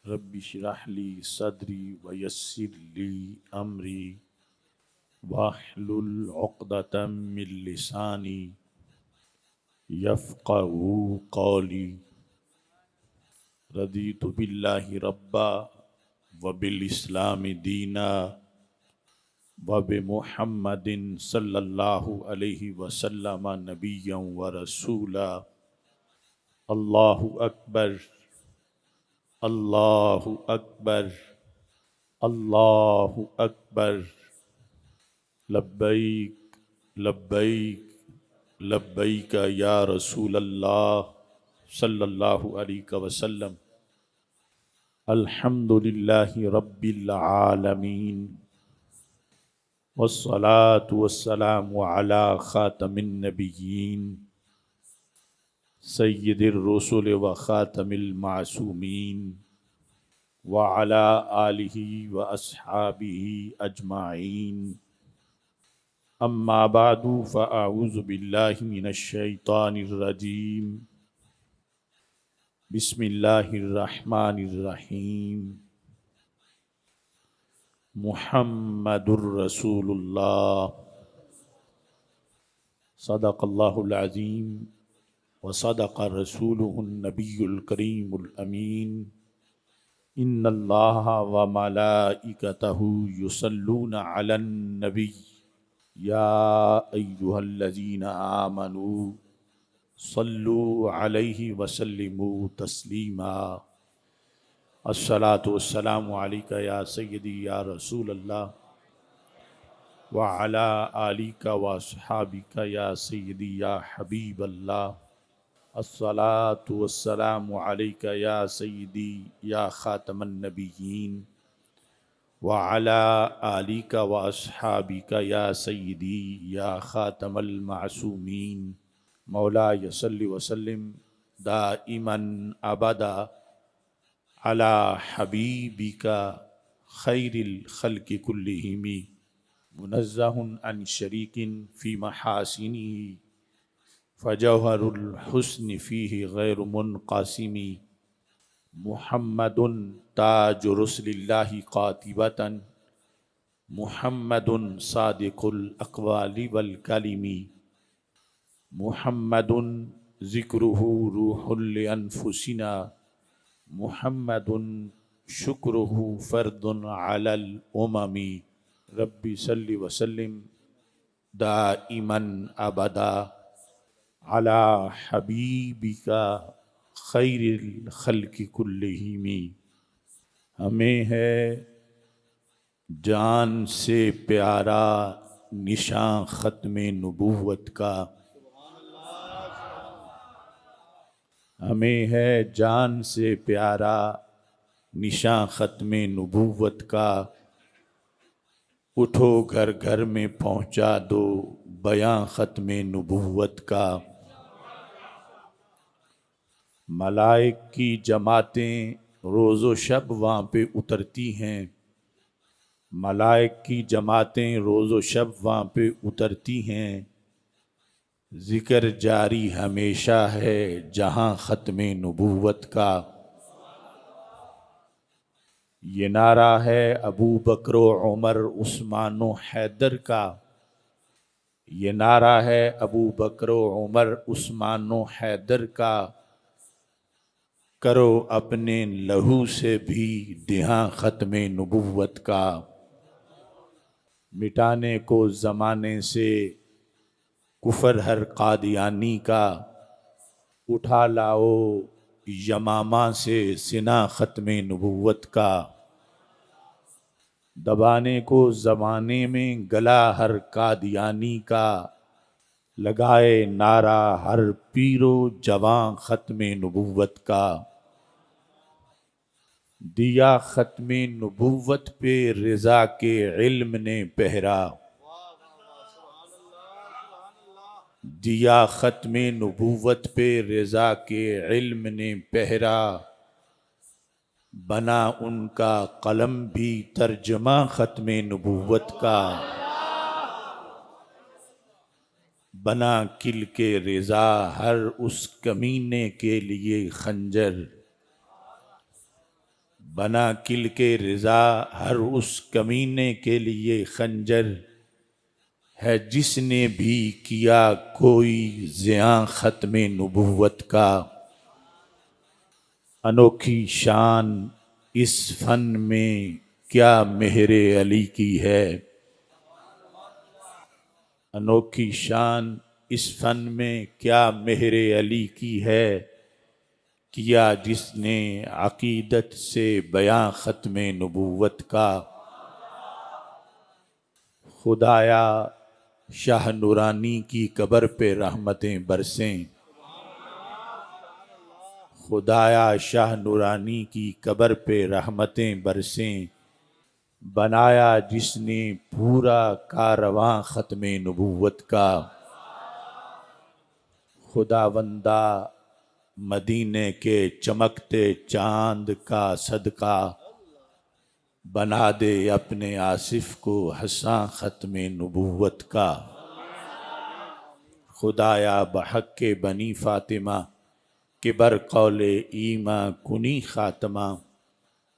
Rabbi श्रह ली सदरी वयस्सिर ली अमरी वाहलुल उक़दतम मिन लिसानी यफ़क़हू क़ौली। रदीतु बिल्लाहि रब्बा व बिल इस्लामी दीना व बि मुहम्मदिन सल्लल्लाहु अलैहि वसल्लम नबिय्यन व रसूला। अल्लाहु अकबर, अल्लाहु अकबर, अल्लाहु अकबर। लब्बैक लब्बैक लब्बैक या रसूल अल्लाह सल्लल्लाहु अलैहि वसल्लम। अल्हम्दुलिल्लाहि रब्बिल आलमीन वस्सलातु वस्सलामु अला खातमिन नबिय्यीन सय्यिदिर रुसुल व खातमिल मासूमीन व अला आलिहि व अस्हाबिहि अजमाइन। अम्मा बादु फ़अऊज़ु बिल्लाहि मिनश शैतानिर रजीम। बिस्मिल्लाहिर रहमानिर रहीम। मुहम्मदुर रसूलुल्लाह सदक़ल्लाहुल अज़ीम व सदक़ रसूलुहुन नबियुल करीमुल अमीन। इन्नल्लाहा व मलाइकतहु युसल्लूना अलन नबी या अय्युहल्लज़ीना आमनू सल्लू अलैहि वसल्लिमू तस्लीमा। अस्सलातु वस्सलामु अलैका या सय्यदी या रसूल अल्लाह व अला आलिका व अस्हाबिका या सय्यदी या हबीब अल्लाह। अस्सलातु वस्सलामु अलैका या सय्यदी या खातमन नबिय्यीन व अला आलिका व अस्हाबिका या सय्यदी या खातमल मासूमीन। मौला यसल्लि वसल्लिम दाइमन अबदा अला हबीबिका खैरिल खल्क़ि कुल्लिहिमी मुनज़्ज़हुन अन शरीकिन फ़ी महासिनिही फ़जौहरुल हुस्नि फ़ीहि गैरु मुनक़सिमी। मुहम्मदुन ताजु रुसलिल्लाहि क़ातिबतन मुहम्मदुन सादिक़ुल अक़वालि वल कलिमी। मुहम्मदुन ज़िक्रुहु रूहुल लिअन्फुसिना मुहम्मदुन शुक्रुहु फ़र्दुन अलल उममी। रब्बि सल्लि वसल्लिम दाइमन अबदा अला हबीबिका खैरिल खल्क़ि कुल्लिहिमी। हमें है जान से प्यारा निशान ख़त्मे नबूवत का। हमें है जान से प्यारा निशान ख़त्मे नबूवत का। उठो घर घर में पहुँचा दो बयां ख़त्मे नबूवत का। मलाइक की जमातें रोज़ो शब वहाँ पे उतरती हैं। मलाइक की जमातें रोज़ो शब वहाँ पे उतरती हैं। ज़िक्र जारी हमेशा है जहाँ ख़त्मे नबूवत का। ये नारा है अबू बकर उमर उस्मान हैदर का। ये नारा है अबू बकर उमर उस्मान हैदर का। करो अपने लहू से भी दिहां ख़त्मे नबूवत का। मिटाने को ज़माने से कुफर हर कादियानी का। उठा लाओ यमामा से सिना ख़त्मे नबूवत का। दबाने को ज़माने में गला हर कादियानी का। लगाए नारा हर पीरो जवां ख़त्मे नबूवत का। दिया ख़त्मे नबूवत पे रिज़ा के इल्म ने पहरा। दिया ख़त्मे नबूवत पे रिज़ा के इल्म ने पहरा। बना उनका कलम भी तर्जमा ख़त्मे नबूवत का। बना किल के रिज़ा हर उस कमीने के लिए खंजर। बना किल के रिजा हर उस कमीने के लिए खंजर है जिसने भी किया कोई ज़िया ख़त्म नबुव्वत का। अनोखी शान इस फन में क्या मेहरे अली की है। अनोखी शान इस फन में क्या मेहरे अली की है। किया जिसने अकीदत से बयां ख़त्म नबुव्वत का। खुदाया शाह नूरानी की कब्र पे रहमतें बरसें। खुदाया शाह नूरानी की कब्र पे रहमतें बरसें। बनाया जिसने पूरा कारवां ख़त्म नबुव्वत का। खुदावंदा मदीने के चमकते चांद का सदका बना दे अपने आसिफ को हसां ख़त्म नबुव्वत का। खुदाया बहक के बनी फ़ातिमा के बर कौले ईमा कुनी ख़ातमा।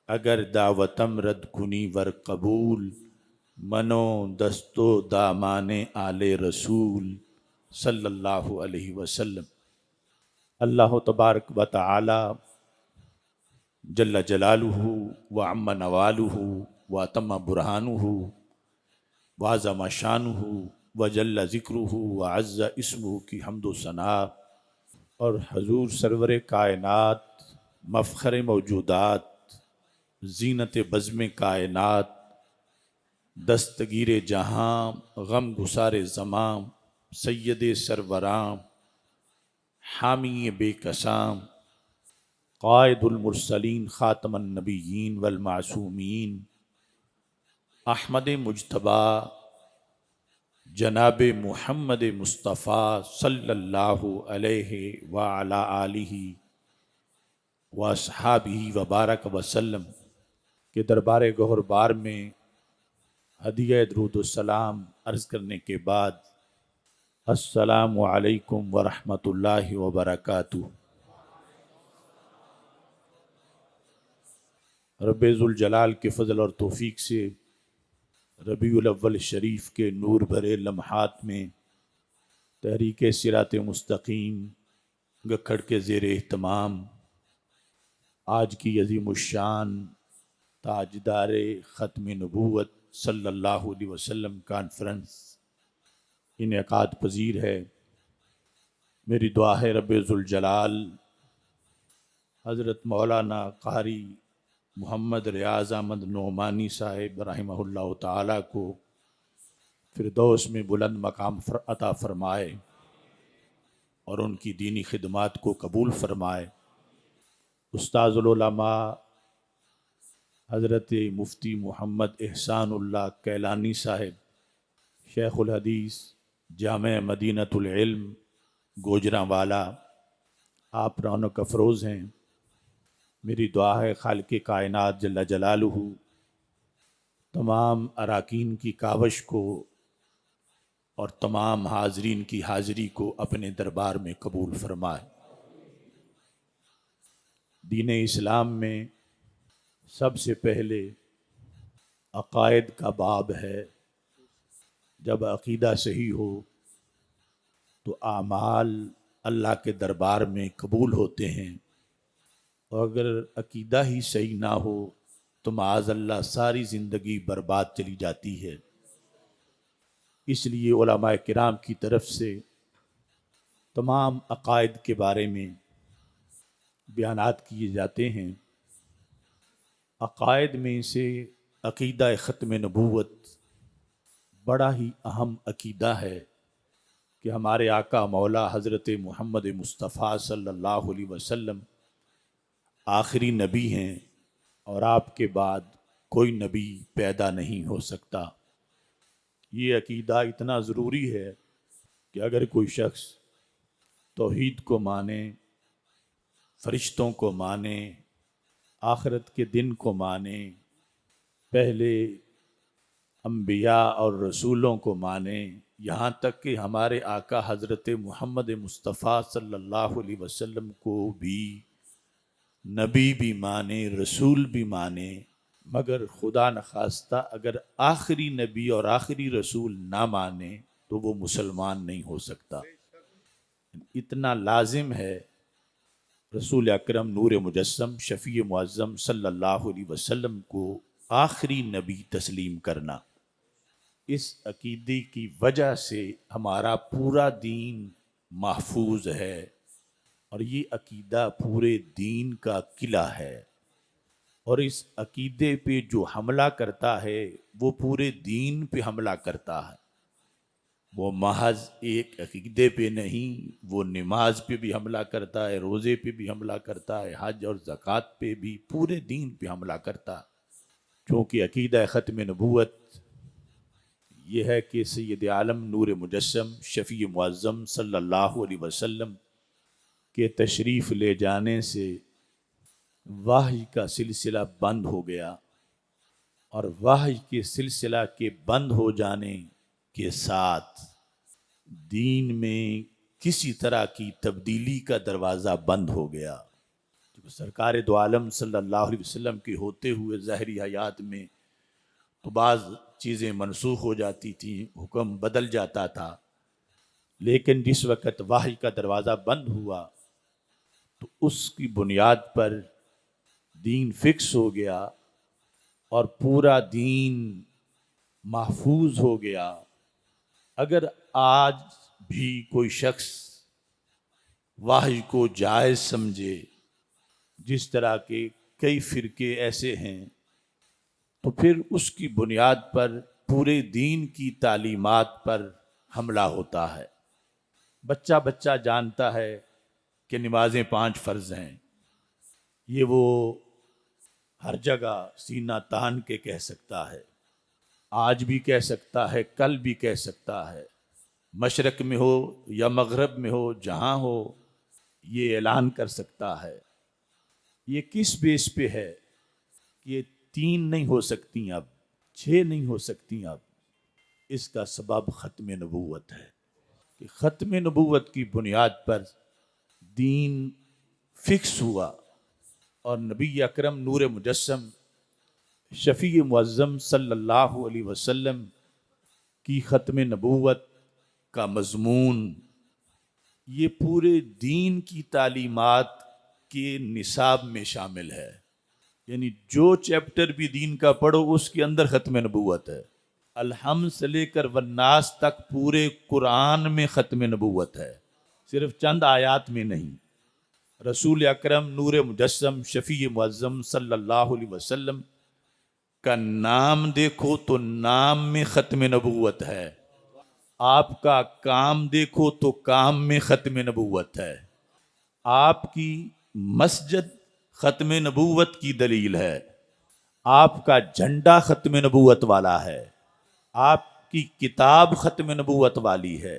अगर दावतम रद कुनी वर कबूल मनो दस्तो दामाने आले रसूल सल्लल्लाहु अलैहि वसल्लम। अल्लाह तबारक व तआला जल्ल जलालुहु व अम्मा नवालुहु व तम्मा बुरहानुहु व अज़्ज़म शानुहु व जल्ल ज़िक्रुहु व अज़्ज़ इस्मुहु की हम्दो सना और हजूर सरवर कायनात मफ़ख़र मौजूदात ज़ीनत बज़्म कायनात दस्तगीर जहाँ गम गुसार ज़मां सैयद सरवरां हामी बेकसां क़ाइदुल मुरसलीन ख़ातमुन नबिय्यीन वल मासूमीन अहमद मुज्तबा जनाब मुहम्मद मुस्तफ़ा सल्लल्लाहु अलैहि व अला आलिहि व अस्हाबिही व बारक वसल्लम के दरबार गौहरबार में हदिया दुरूद सलाम अर्ज़ करने के बाद अस्सलामु अलैकुम व रहमतुल्लाहि व बरकातुहू। रब्बुल जलाल के फ़ज़ल और तौफ़ीक़ से रबीउल अव्वल शरीफ के नूर भरे लम्हात में तहरीक सिरात मुस्तकीम गखड़ के ज़ेर एहतमाम आज की अज़ीमुश्शान ताजदार ख़त्म नबूवत सल्लल्लाहु अलैहि वसल्लम कॉन्फ्रेंस इनेकाद पजीर है। मेरी दुआ है रब्बुल जलाल हज़रत मौलाना क़ारी मोहम्मद रियाज़ अहमद नोमानी साहिब रहमहुल्लाह ताला को फिरदौस में बुलंद मकाम अता फ़रमाए और उनकी दीनी खिदमात को कबूल फ़रमाए। उस्ताज़ुल उलमा हज़रत मुफ्ती मोहम्मद एहसानुल्लाह कैलानी साहिब शेखुल हदीस जामे मदीनतुल इल्म गोजरावाला आप रौनक अफरोज़ हैं। मेरी दुआ है खालिक़ कायनात जल्ल जलालुहु तमाम अराकीन की कावश को और तमाम हाजरीन की हाज़िरी को अपने दरबार में कबूल फरमाए। दीन इस्लाम में सबसे पहले अक़ायद का बाब है। जब अक़ीदा सही हो तो आमाल अल्लाह के दरबार में कबूल होते हैं और अगर अक़ीदा ही सही ना हो तो माअज़ल्लाह सारी ज़िंदगी बर्बाद चली जाती है। इसलिए उलमाए किराम की तरफ से तमाम अक़ायद के बारे में बयानात किए जाते हैं। अक़ायद में से अक़ीदा ख़त्म नबूवत बड़ा ही अहम अक़ीदा है कि हमारे आका मौला हज़रत मुहम्मद मुस्तफ़ा सल्लल्लाहु अलैहि वसल्लम आखिरी नबी हैं और आपके बाद कोई नबी पैदा नहीं हो सकता। ये अक़ीदा इतना ज़रूरी है कि अगर कोई शख्स तौहीद को माने, फ़रिश्तों को माने, आखिरत के दिन को माने, पहले अम्बिया और रसूलों को माने, यहाँ तक कि हमारे आका हज़रत मुहम्मद मुस्तफ़ा सल्लल्लाहु अलैहि वसल्लम को भी नबी भी माने, रसूल भी माने, मगर खुदा न खास्ता अगर आखिरी नबी और आखिरी रसूल ना माने तो वो मुसलमान नहीं हो सकता। इतना लाजिम है रसूल अकरम नूर मुजस्सम शफ़ी मुअज़्ज़म सल्लल्लाहु अलैहि वसल्लम को आखिरी नबी तस्लीम करना। इस अकीदे की वजह से हमारा पूरा दीन महफूज है और ये अकीदा पूरे दीन का किला है। और इस अकीदे पे जो हमला करता है वो पूरे दीन पे हमला करता है। वो महज एक अकीदे पे नहीं, वो नमाज पे भी हमला करता है, रोज़े पे भी हमला करता है, हज और ज़कात पे भी, पूरे दीन पे हमला करता है। क्योंकि अकीदा ख़त्म नबूवत ये है कि सैयद आलम नूर मुजस्सम शफ़ी मुअज़्ज़म सल्लल्लाहु अलैहि वसल्लम के तशरीफ़ ले जाने से वाही का सिलसिला बंद हो गया और वाही के सिलसिला के बंद हो जाने के साथ दीन में किसी तरह की तब्दीली का दरवाज़ा बंद हो गया। जब सरकार दो आलम सल्लल्लाहु अलैहि वसल्लम के होते हुए ज़ाहिरी हयात में तो बाज़ चीज़ें मनसूख हो जाती थी, हुक्म बदल जाता था, लेकिन जिस वक़्त वाही का दरवाज़ा बंद हुआ तो उसकी बुनियाद पर दीन फिक्स हो गया और पूरा दीन महफूज हो गया। अगर आज भी कोई शख्स वाही को जायज़ समझे, जिस तरह के कई फ़िरके ऐसे हैं, तो फिर उसकी बुनियाद पर पूरे दीन की तालीमात पर हमला होता है। बच्चा बच्चा जानता है कि नमाज़ें 5 फ़र्ज़ हैं, ये वो हर जगह सीना तान के कह सकता है, आज भी कह सकता है, कल भी कह सकता है, मशरक़ में हो या मगरब में हो, जहाँ हो ये ऐलान कर सकता है। ये किस बेस पे है कि ये 3 नहीं हो सकती, अब 6 नहीं हो सकती। अब इसका सबब ख़त्म नबूवत है कि ख़त्म नबूवत की बुनियाद पर दीन फिक्स हुआ और नबी अकरम नूर मुजस्सम शफ़ी मुअज़्ज़म सल्लल्लाहु अलैहि वसल्लम की ख़त्म नबूवत का मज़मून ये पूरे दीन की तालीमात के निसाब में शामिल है। यानी जो चैप्टर भी दीन का पढ़ो उसके अंदर ख़त्म नबूवत है। अलहम्द से लेकर वन्नास तक पूरे कुरान में ख़त्म नबूवत है, सिर्फ चंद आयात में नहीं। रसूल अकरम नूर मुजस्सम शफ़ी मुअज़्ज़म सल्लल्लाहु अलैहि वसल्लम का नाम देखो तो नाम में ख़त्म नबूवत है, आपका काम देखो तो काम में ख़त्म नबूवत है, आपकी मस्जिद ख़त्म नबूवत की दलील है, आपका झंडा ख़त्म नबूवत वाला है, आपकी किताब ख़त्म नबूवत वाली है,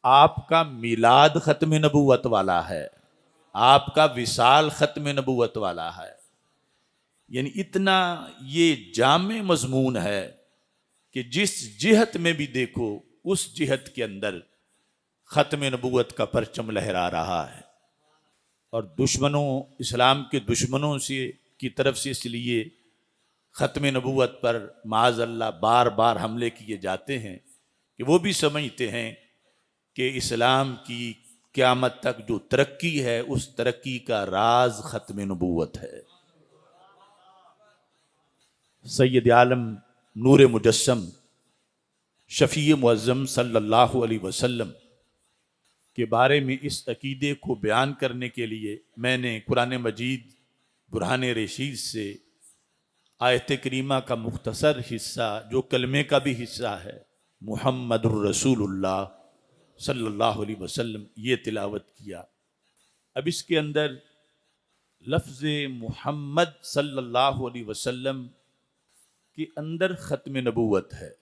आपका मिलाद ख़त्म नबूवत वाला है, आपका विसाल ख़त्म नबूवत वाला है। यानी इतना ये जामे मज़मून है कि जिस जिहत में भी देखो उस जिहत के अंदर ख़त्म नबूवत का परचम लहरा रहा है। और दुश्मनों, इस्लाम के दुश्मनों से की तरफ से इसलिए ख़त्म नबूवत पर माज़अल्लाह बार बार हमले किए जाते हैं कि वो भी समझते हैं कि इस्लाम की क़यामत तक जो तरक्की है उस तरक्की का राज ख़त्म नबूवत है। सैयद आलम नूर मुजस्सम शफ़ी मुअज़्ज़म सल्लल्लाहु अलैहि वसल्लम के बारे में इस अकीदे को बयान करने के लिए मैंने कुरान मजीद बुरहान रशीद से आयत करीमा का मुख्तसर हिस्सा, जो कलमे का भी हिस्सा है, मुहम्मदुर रसूलुल्लाह सल्लल्लाहु अलैहि वसल्लम, ये तिलावत किया। अब इसके अंदर लफ्ज़ मुहम्मद सल्लल्लाहु अलैहि वसल्लम के अंदर ख़त्म नबूवत है।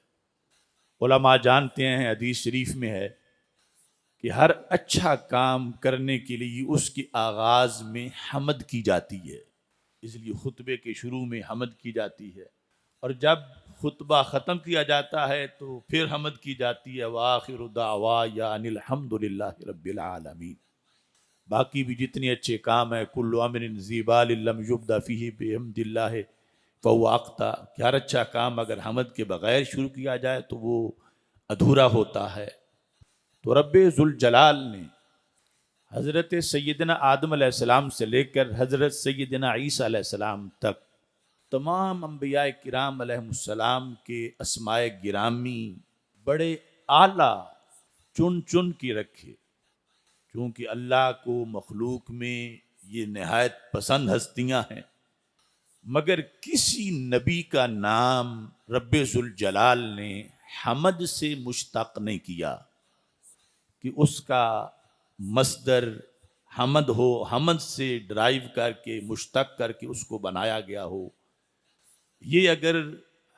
उलमा जानते हैं, हदीस शरीफ में है कि हर अच्छा काम करने के लिए उसके आगाज़ में हमद की जाती है, इसलिए खुतबे के शुरू में हमद की जाती है, और जब खुतबा ख़त्म किया जाता है तो फिर हमद की जाती है, व आखिरु दावा या अनिल हम्दुलिल्लाहि रब्बिल आलमीन। बाकी भी जितने अच्छे काम है, कुल्लु अमरिन ज़ीबाल लम युब्दा फ़ीही बिहम्दिल्लाह फ़हुव अक़ता, कि हर अच्छा काम अगर हमद के बग़ैर शुरू किया जाए तो वो अधूरा होता है। तो रब्बे ज़ुल जलाल ने हज़रत सैयदना आदम अलैहिस्सलाम से लेकर हज़रत सैयदना ईसा अलैहिस्सलाम तक तमाम अंबिया किराम अलैहिमुस्सलाम के अस्माए गिरामी बड़े आला चुन चुन के रखे, क्योंकि अल्लाह को मखलूक में ये नहायत पसंद हस्तियां हैं। मगर किसी नबी का नाम रब्बे ज़ुल जलाल ने हमद से मुश्तक नहीं किया कि उसका मस्दर हमद हो, हमद से ड्राइव करके मुश्तक करके उसको बनाया गया हो। ये अगर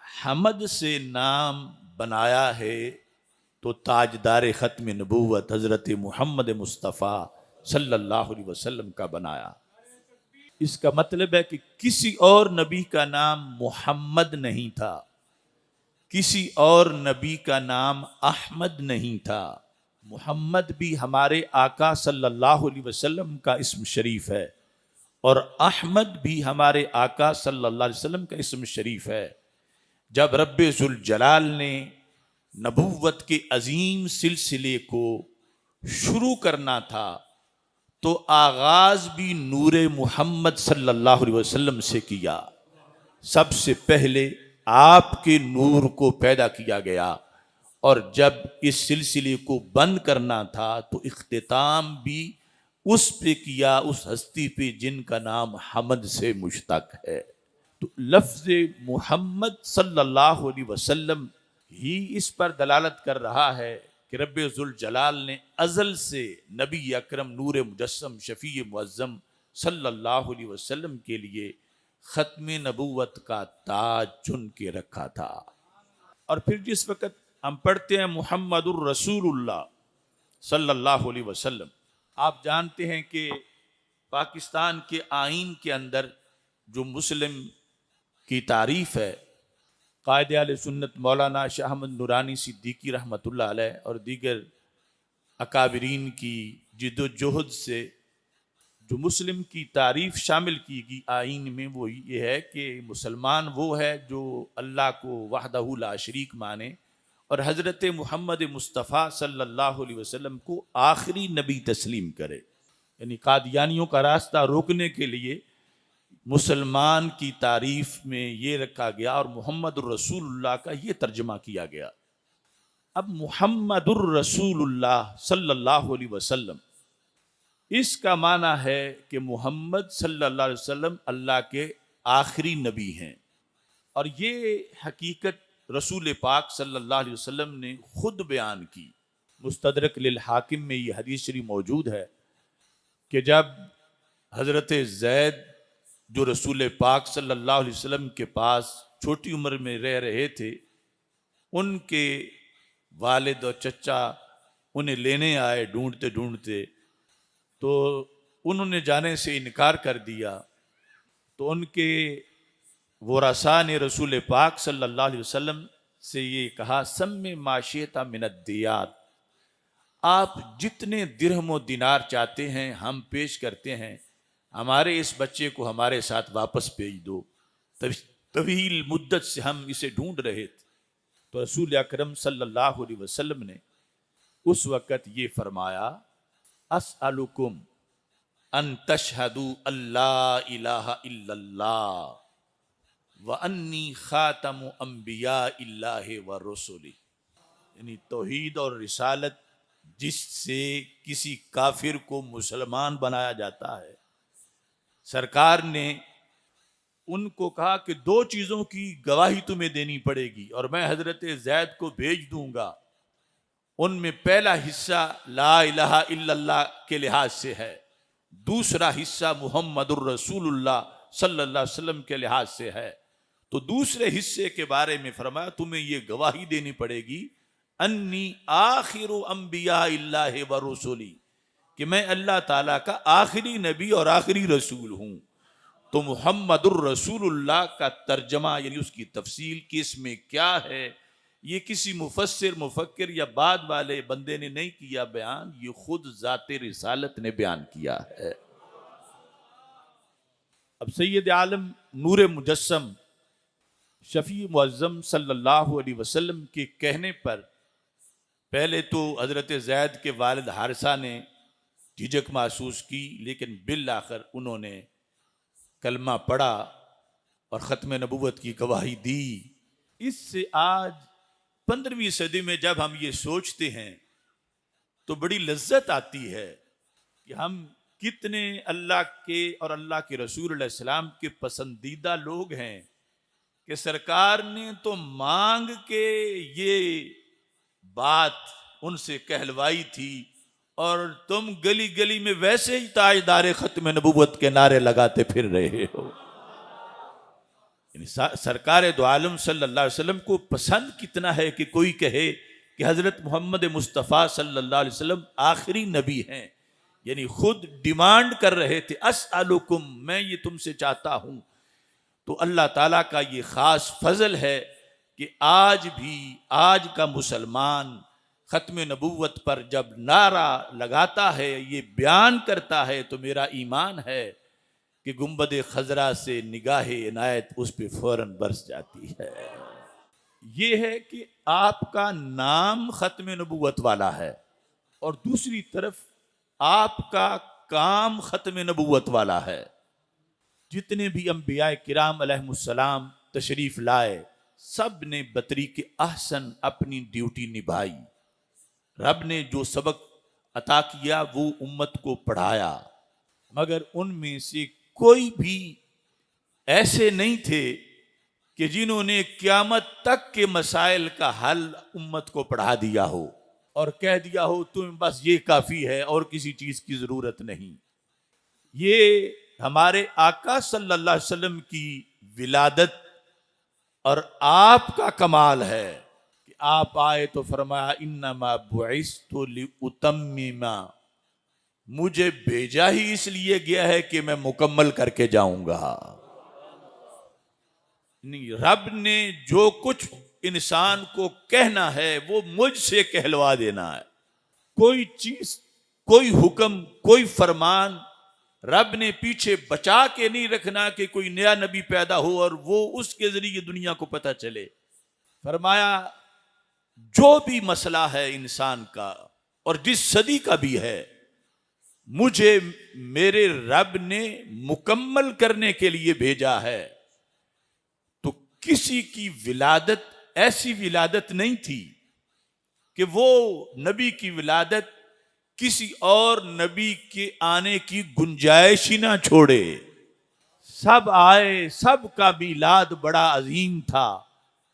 हमद से नाम बनाया है तो ताजदार ख़त्म नबूवत हज़रत मुहम्मद मुस्तफ़ा सल्लल्लाहु अलैहि वसल्लम का बनाया। इसका मतलब है कि किसी और नबी का नाम मुहम्मद नहीं था, किसी और नबी का नाम अहमद नहीं था। मुहम्मद भी हमारे आका सल्लल्लाहु अलैहि वसल्लम का इस्म शरीफ है और अहमद भी हमारे आका सल्लल्लाहु अलैहि वसल्लम का इस्म शरीफ है। जब रब्बे ज़ुल जलाल ने नबूवत के अजीम सिलसिले को शुरू करना था तो आगाज भी नूरे मुहम्मद सल्लल्लाहु अलैहि वसल्लम से किया। सबसे पहले आपके नूर को पैदा किया गया और जब इस सिलसिले को बंद करना था तो इख्तिताम भी उस पे किया, उस हस्ती पे जिनका नाम हमद से मुश्तक है। तो लफ्ज़ मुहम्मद सल्लल्लाहु अलैहि वसल्लम ही इस पर दलालत कर रहा है कि रब्बे ज़ुल जलाल ने अज़ल से नबी अकरम नूर मुजस्सम शफ़ी मुअज़्ज़म सल्लल्लाहु अलैहि वसल्लम के लिए ख़त्म नबूवत का ताज चुन के रखा था। और फिर जिस वक़्त हम पढ़ते हैं मुहम्मदुर रसूलुल्लाह सल्लल्लाहु अलैहि वसल्लम, आप जानते हैं कि पाकिस्तान के आइन के अंदर जो मुस्लिम की तारीफ़ है, कायदे आले सुन्नत मौलाना शाह अहमद नूरानी सिद्दीकी रहमतुल्लाह अलैह और दीगर अकाबरीन की जिद्दोजहद से जो मुस्लिम की तारीफ़ शामिल की गई आइन में, वो ये है कि मुसलमान वो है जो अल्लाह को वहदहू ला शरीक माने और हज़रत मुहम्मद मुस्तफ़ा सल्लल्लाहु अलैहि वसल्लम को आखिरी नबी तस्लीम करे। यानी कादियानियों का रास्ता रोकने के लिए मुसलमान की तारीफ में ये रखा गया और मुहम्मदुर रसूलुल्लाह का ये तर्जमा किया गया। अब मुहम्मदुर रसूलुल्लाह सल्लल्लाहु अलैहि वसल्लम, इसका माना है कि मोहम्मद सल्लल्लाहु अलैहि वसल्लम अल्लाह के आखिरी नबी हैं। और ये हकीकत रसूल पाक सल्लल्लाहु अलैहि वसल्लम ने खुद बयान की। मुस्तदरक लिल हाकिम में ये हदीस शरीफ मौजूद है कि जब हज़रत ज़ैद जो रसूल पाक सल्लल्लाहु अलैहि वसल्लम के पास छोटी उम्र में रह रहे थे, उनके वालिद और चचा उन्हें लेने आए ढूंढते ढूंढते, तो उन्होंने जाने से इनकार कर दिया। तो उनके वरसा ने रसूल पाक सल्लल्लाहु अलैहि वसल्लम से ये कहा, सम्मे माशियता मिनद्दियात, आप जितने दिरहम व दिनार चाहते हैं हम पेश करते हैं, हमारे इस बच्चे को हमारे साथ वापस भेज दो। तवील मुद्दत से हम इसे ढूंढ रहे थे। तो रसूल अकरम सल्लल्लाहु अलैहि वसल्लम ने उस वक़्त ये फरमाया, अस्अलुकुम अन तशहदू अल्ला इलाहा इल्लल्लाह व अन्नी खातमु अंबिया इल्लाहि व रसूली। यानी तौहीद और रिसालत जिससे किसी काफिर को मुसलमान बनाया जाता है, सरकार ने उनको कहा कि दो चीज़ों की गवाही तुम्हें देनी पड़ेगी और मैं हज़रत ज़ैद को भेज दूंगा। उनमें पहला हिस्सा ला इलाहा इल्लल्लाह के लिहाज से है, दूसरा हिस्सा मुहम्मदुर रसूलुल्लाह सल्लल्लाहु अलैहि वसल्लम के लिहाज से है। तो दूसरे हिस्से के बारे में फरमाया, तुम्हें ये गवाही देनी पड़ेगी, अन्नी आखिरु अंबिया इल्लाहि व रसूली, कि मैं अल्लाह ताला का आखिरी नबी और आखिरी रसूल हूँ। तो मुहम्मदुर रसूलुल्लाह का तर्जमा यानी उसकी तफसील कि इसमें क्या है, ये किसी मुफस्सिर मुफक्किर या बाद वाले बंदे ने नहीं किया बयान, ये खुद ज़ाते रिसालत ने बयान किया है। अब सैयद आलम नूर मुजस्सम शफी मुअज्जम सल्लल्लाहु अलैहि वसल्लम के कहने पर पहले तो हज़रत ज़ैद के वालिद हारिसा ने झिझक महसूस की, लेकिन बिल आखिर उन्होंने कलमा पढ़ा और ख़त्म नबूवत की गवाही दी। इससे आज 15वीं सदी में जब हम ये सोचते हैं तो बड़ी लज्जत आती है कि हम कितने अल्लाह के और अल्लाह के रसूल अलैहि सलाम के पसंदीदा लोग हैं कि सरकार ने तो मांग के ये बात उनसे कहलवाई थी और तुम गली गली में वैसे ही ताजदार ख़त्म नबूवत के नारे लगाते फिर रहे हो। सरकार दो आलम सल्लल्लाहु अलैहि वसल्लम को पसंद कितना है कि कोई कहे कि हज़रत मोहम्मद मुस्तफ़ा सल्लल्लाहु अलैहि वसल्लम आखिरी नबी हैं। यानी खुद डिमांड कर रहे थे, अस्अलुकुम, मैं ये तुमसे चाहता हूँ। तो अल्लाह ताला का ये ख़ास फजल है कि आज भी आज का मुसलमान ख़त्म नबूवत पर जब नारा लगाता है, ये बयान करता है, तो मेरा ईमान है कि गुंबद खजरा से निगाह इनायत उस पर फौरन बरस जाती है। ये है कि आपका नाम ख़त्म नबूवत वाला है और दूसरी तरफ आपका काम ख़त्म नबूवत वाला है। जितने भी अंबिया किराम अलैहिमुस्सलाम तशरीफ़ लाए, सब ने बतरीक़ अहसन अपनी ड्यूटी निभाई। रब ने जो सबक अता किया वो उम्मत को पढ़ाया, मगर उनमें से कोई भी ऐसे नहीं थे कि जिन्होंने क़यामत तक के मसाइल का हल उम्मत को पढ़ा दिया हो और कह दिया हो तुम बस ये काफ़ी है और किसी चीज़ की ज़रूरत नहीं। ये हमारे आका सल्लल्लाहु अलैहि वसल्लम की विलादत और आपका कमाल है कि आप आए तो फरमाया इन्नमा बुइस्तु लिउतम्मिमा, मुझे भेजा ही इसलिए गया है कि मैं मुकम्मल करके जाऊंगा। नहीं, रब ने जो कुछ इंसान को कहना है वो मुझसे कहलवा देना है। कोई चीज, कोई हुक्म, कोई फरमान रब ने पीछे बचा के नहीं रखना कि कोई नया नबी पैदा हो और वो उसके जरिए दुनिया को पता चले। फरमाया जो भी मसला है इंसान का और जिस सदी का भी है, मुझे मेरे रब ने मुकम्मल करने के लिए भेजा है। तो किसी की विलादत ऐसी विलादत नहीं थी कि वो नबी की विलादत किसी और नबी के आने की गुंजाइश ही ना छोड़े। सब आए, सब का मिलाद बड़ा अजीम था,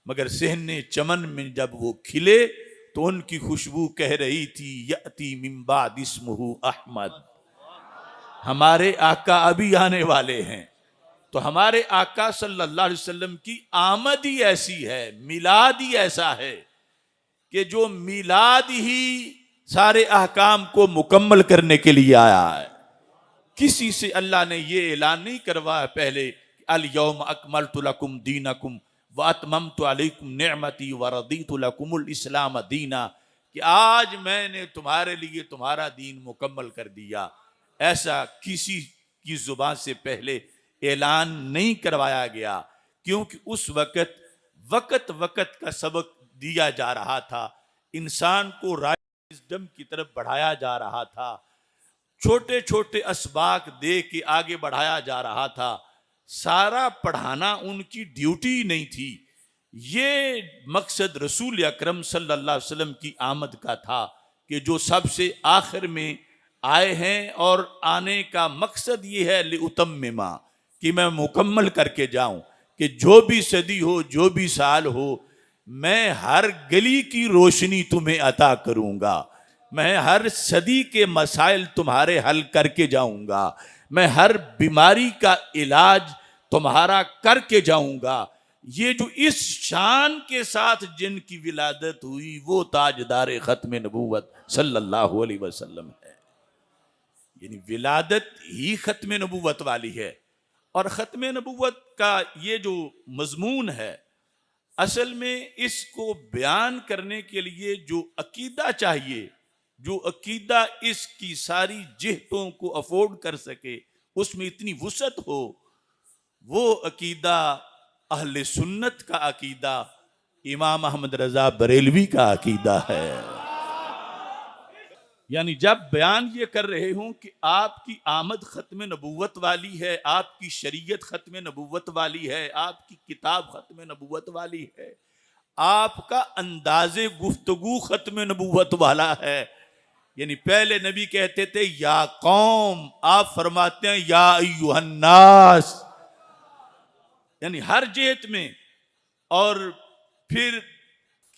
मगर सहने चमन में जब वो खिले तो उनकी खुशबू कह रही थी यअती मिन बाद इस्मुहु अहमद, हमारे आका अभी आने वाले हैं। तो हमारे आका सल्लल्लाहु अलैहि वसल्लम की आमद ही ऐसी है, मिलाद ही ऐसा है कि जो मिलाद ही सारे अहकाम को मुकम्मल करने के लिए आया है। किसी से अल्लाह ने ये ऐलान नहीं करवाया पहले अल यौम अकमलतु लकुम दीनकुम व अतममतु अलैकुम निअमती व रदीतु लकुमुल इस्लाम दीना, कि आज मैंने तुम्हारे लिए तुम्हारा दीन मुकम्मल कर दिया। ऐसा किसी की जुबान से पहले ऐलान नहीं करवाया गया, क्योंकि उस वक़्त वक़्त वक़्त का सबक दिया जा रहा था, इंसान को विज़डम की तरफ बढ़ाया जा रहा था, छोटे छोटे असबाक दे के आगे बढ़ाया जा रहा था। सारा पढ़ाना उनकी ड्यूटी नहीं थी। ये मकसद रसूल अकरम सल्लल्लाहु अलैहि वसल्लम की आमद का था कि जो सबसे आखिर में आए हैं और आने का मकसद ये है लिउतम्मिमा, कि मैं मुकम्मल करके जाऊं, कि जो भी सदी हो, जो भी साल हो, मैं हर गली की रोशनी तुम्हें अता करूंगा, मैं हर सदी के मसाइल तुम्हारे हल करके जाऊंगा, मैं हर बीमारी का इलाज तुम्हारा करके जाऊंगा। ये जो इस शान के साथ जिनकी विलादत हुई वो ताजदार ख़त्म नबूवत सल्लल्लाहु अलैहि वसल्लम है। यानी विलादत ही ख़त्म नबूवत वाली है। और ख़त्म नबूवत का ये जो मजमून है, असल में इसको बयान करने के लिए जो अकीदा चाहिए, जो अकीदा इसकी सारी जिहतों को अफोर्ड कर सके, उसमें इतनी वुसअत हो, वो अकीदा अहले सुन्नत का अकीदा इमाम अहमद रजा बरेलवी का अकीदा है। यानी जब बयान ये कर रहे हूं कि आपकी आमद खत्म नबूवत वाली है, आपकी शरीयत खत्म नबूवत वाली है, आपकी किताब खत्म नबूवत वाली है, आपका अंदाजे गुफ्तगू खत्म नबूवत वाला है। यानी पहले नबी कहते थे या कौम, आप फरमाते हैं या अय्युहन्नास, यानी हर जेत में। और फिर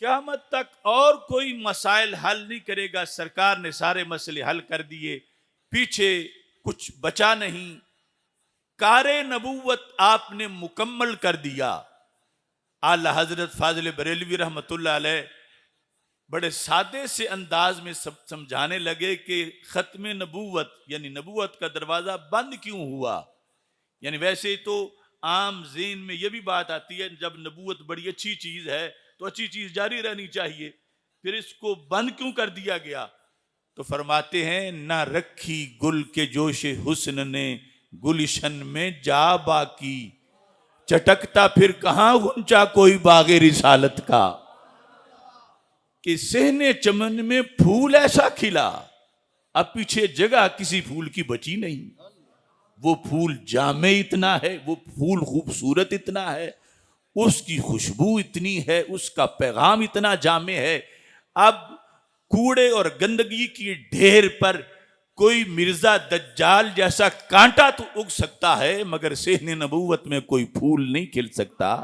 क़यामत तक और कोई मसाइल हल नहीं करेगा, सरकार ने सारे मसले हल कर दिए, पीछे कुछ बचा नहीं। कारे नबूवत आपने मुकम्मल कर दिया। आला हजरत फाजिल बरेलवी रहमतुल्लाह अलैह बड़े सादे से अंदाज में समझाने लगे कि खत्म नबूवत यानी नबूवत का दरवाजा बंद क्यों हुआ। यानी वैसे तो आम ज़हन में यह भी बात आती है, जब नबूवत बड़ी अच्छी चीज है तो अच्छी चीज जारी रहनी चाहिए, फिर इसको बंद क्यों कर दिया गया। तो फरमाते हैं ना रखी गुल के जोशे हुस्न ने गुलिशन में जा बाकी, चटकता फिर कहां गुंचा कोई बागे रिसालत का। कि सहने चमन में फूल ऐसा खिला, अब पीछे जगह किसी फूल की बची नहीं। वो फूल जामे इतना है, वो फूल खूबसूरत इतना है, उसकी खुशबू इतनी है, उसका पैगाम इतना जामे है। अब कूड़े और गंदगी की ढेर पर कोई मिर्जा दज्जाल जैसा कांटा तो उग सकता है, मगर सेहने नबूवत में कोई फूल नहीं खिल सकता,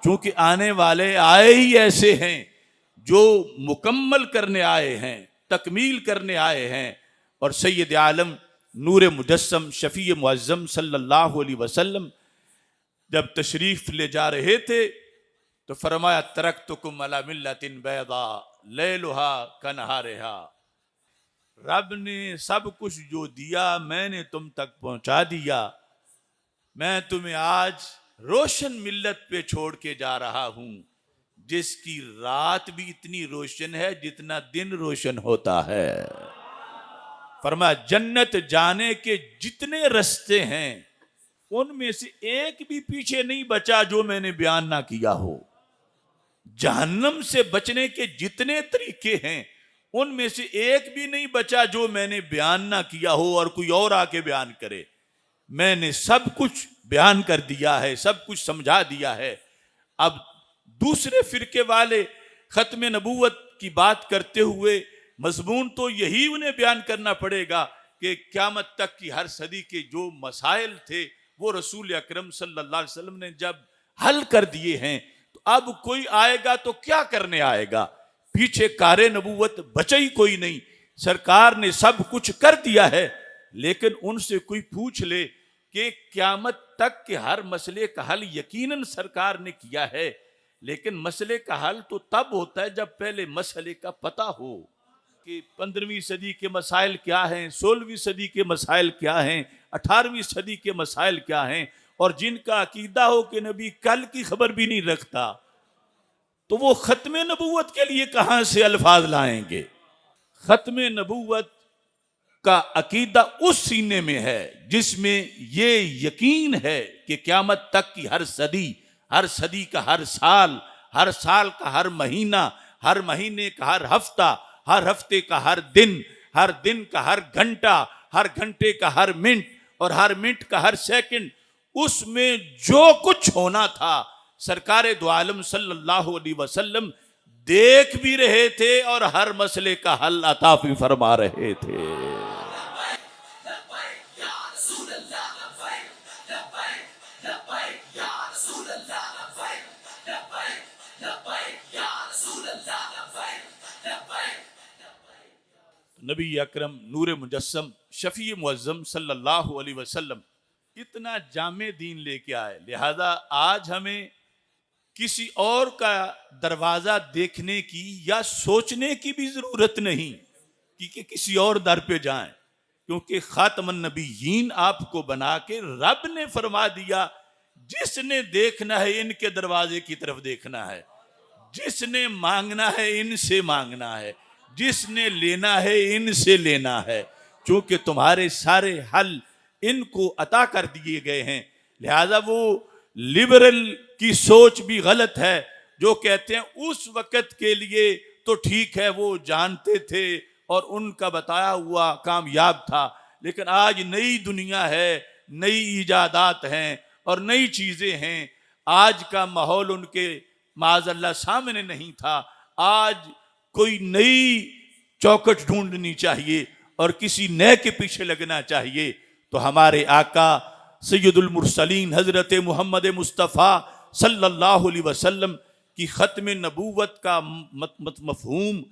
क्योंकि आने वाले आए ही ऐसे हैं जो मुकम्मल करने आए हैं, तकमील करने आए हैं। और सैयद आलम नूर मुजस्सम शफी मुअज्जम सल्लल्लाहु अलैहि वसल्लम जब तशरीफ ले जा रहे थे तो फरमाया तरक्तुकुम अला मिल्लतिन बैदा लैलुहा कनहारिहा। रब ने सब कुछ जो दिया मैंने तुम तक पहुंचा दिया, मैं तुम्हें आज रोशन मिल्लत पे छोड़ के जा रहा हूं, जिसकी रात भी इतनी रोशन है जितना दिन रोशन होता है। फरमाया जन्नत जाने के जितने रास्ते हैं उनमें से एक भी पीछे नहीं बचा जो मैंने बयान ना किया हो। जहन्नम से बचने के जितने तरीके हैं उनमें से एक भी नहीं बचा जो मैंने बयान ना किया हो और कोई और आके बयान करे। मैंने सब कुछ बयान कर दिया है, सब कुछ समझा दिया है। अब दूसरे फिरके वाले खत्म नबूवत की बात करते हुए मजमून तो यही उन्हें बयान करना पड़ेगा कि क़यामत तक की हर सदी के जो मसाइल थे वो रसूल अकरम सल्लल्लाहु अलैहि वसल्लम ने जब हल कर दिए हैं, तो अब कोई आएगा तो क्या करने आएगा। पीछे कारे नबूवत बचा ही कोई नहीं, सरकार ने सब कुछ कर दिया है। लेकिन उनसे कोई पूछ ले कि क़यामत तक के हर मसले का हल यकीनन सरकार ने किया है, लेकिन मसले का हल तो तब होता है जब पहले मसले का पता हो कि 15वीं सदी के मसाइल क्या हैं, 16वीं सदी के मसाइल क्या हैं, 18वीं सदी के मसाइल क्या हैं। और जिनका अकीदा हो कि नबी कल की खबर भी नहीं रखता, तो वो खत्म नबूवत के लिए कहां से अल्फाज लाएंगे। खत्म नबूवत का अकीदा उस सीने में है जिसमें ये यकीन है कि क़यामत तक की हर सदी का हर साल का हर महीना, हर महीने का हर हफ्ता, हर हफ्ते का हर दिन का हर घंटा, हर घंटे का हर मिनट और हर मिनट का हर सेकंड, उसमें जो कुछ होना था सरकार दो आलम सल्लल्लाहु अलैहि वसल्लम देख भी रहे थे और हर मसले का हल अता भी फरमा रहे थे। नबी अकरम नूर मुजस्सम शफी मुअज्जम सल्लल्लाहु अलैहि वसल्लम इतना जामे दीन लेके आए, लिहाजा आज हमें किसी और का दरवाजा देखने की या सोचने की भी जरूरत नहीं कि किसी और दर पे जाएं, क्योंकि खातमन नबीयीन आपको बना के रब ने फरमा दिया जिसने देखना है इनके दरवाजे की तरफ देखना है, जिसने मांगना है इनसे मांगना है, जिसने लेना है इनसे लेना है, क्योंकि तुम्हारे सारे हल इनको अता कर दिए गए हैं। लिहाजा वो लिबरल की सोच भी गलत है जो कहते हैं उस वक्त के लिए तो ठीक है, वो जानते थे और उनका बताया हुआ कामयाब था, लेकिन आज नई दुनिया है, नई इजादात हैं और नई चीजें हैं। आज का माहौल उनके माज़अल्लाह सामने नहीं था। आज कोई नई चौखट ढूंढनी चाहिए और किसी नए के पीछे लगना चाहिए। तो हमारे आका सैयदुल मुरसलीन हजरत मोहम्मद मुस्तफ़ा सल्लल्लाहु अलैहि वसल्लम की ख़त्म नबूवत का मफ़हूम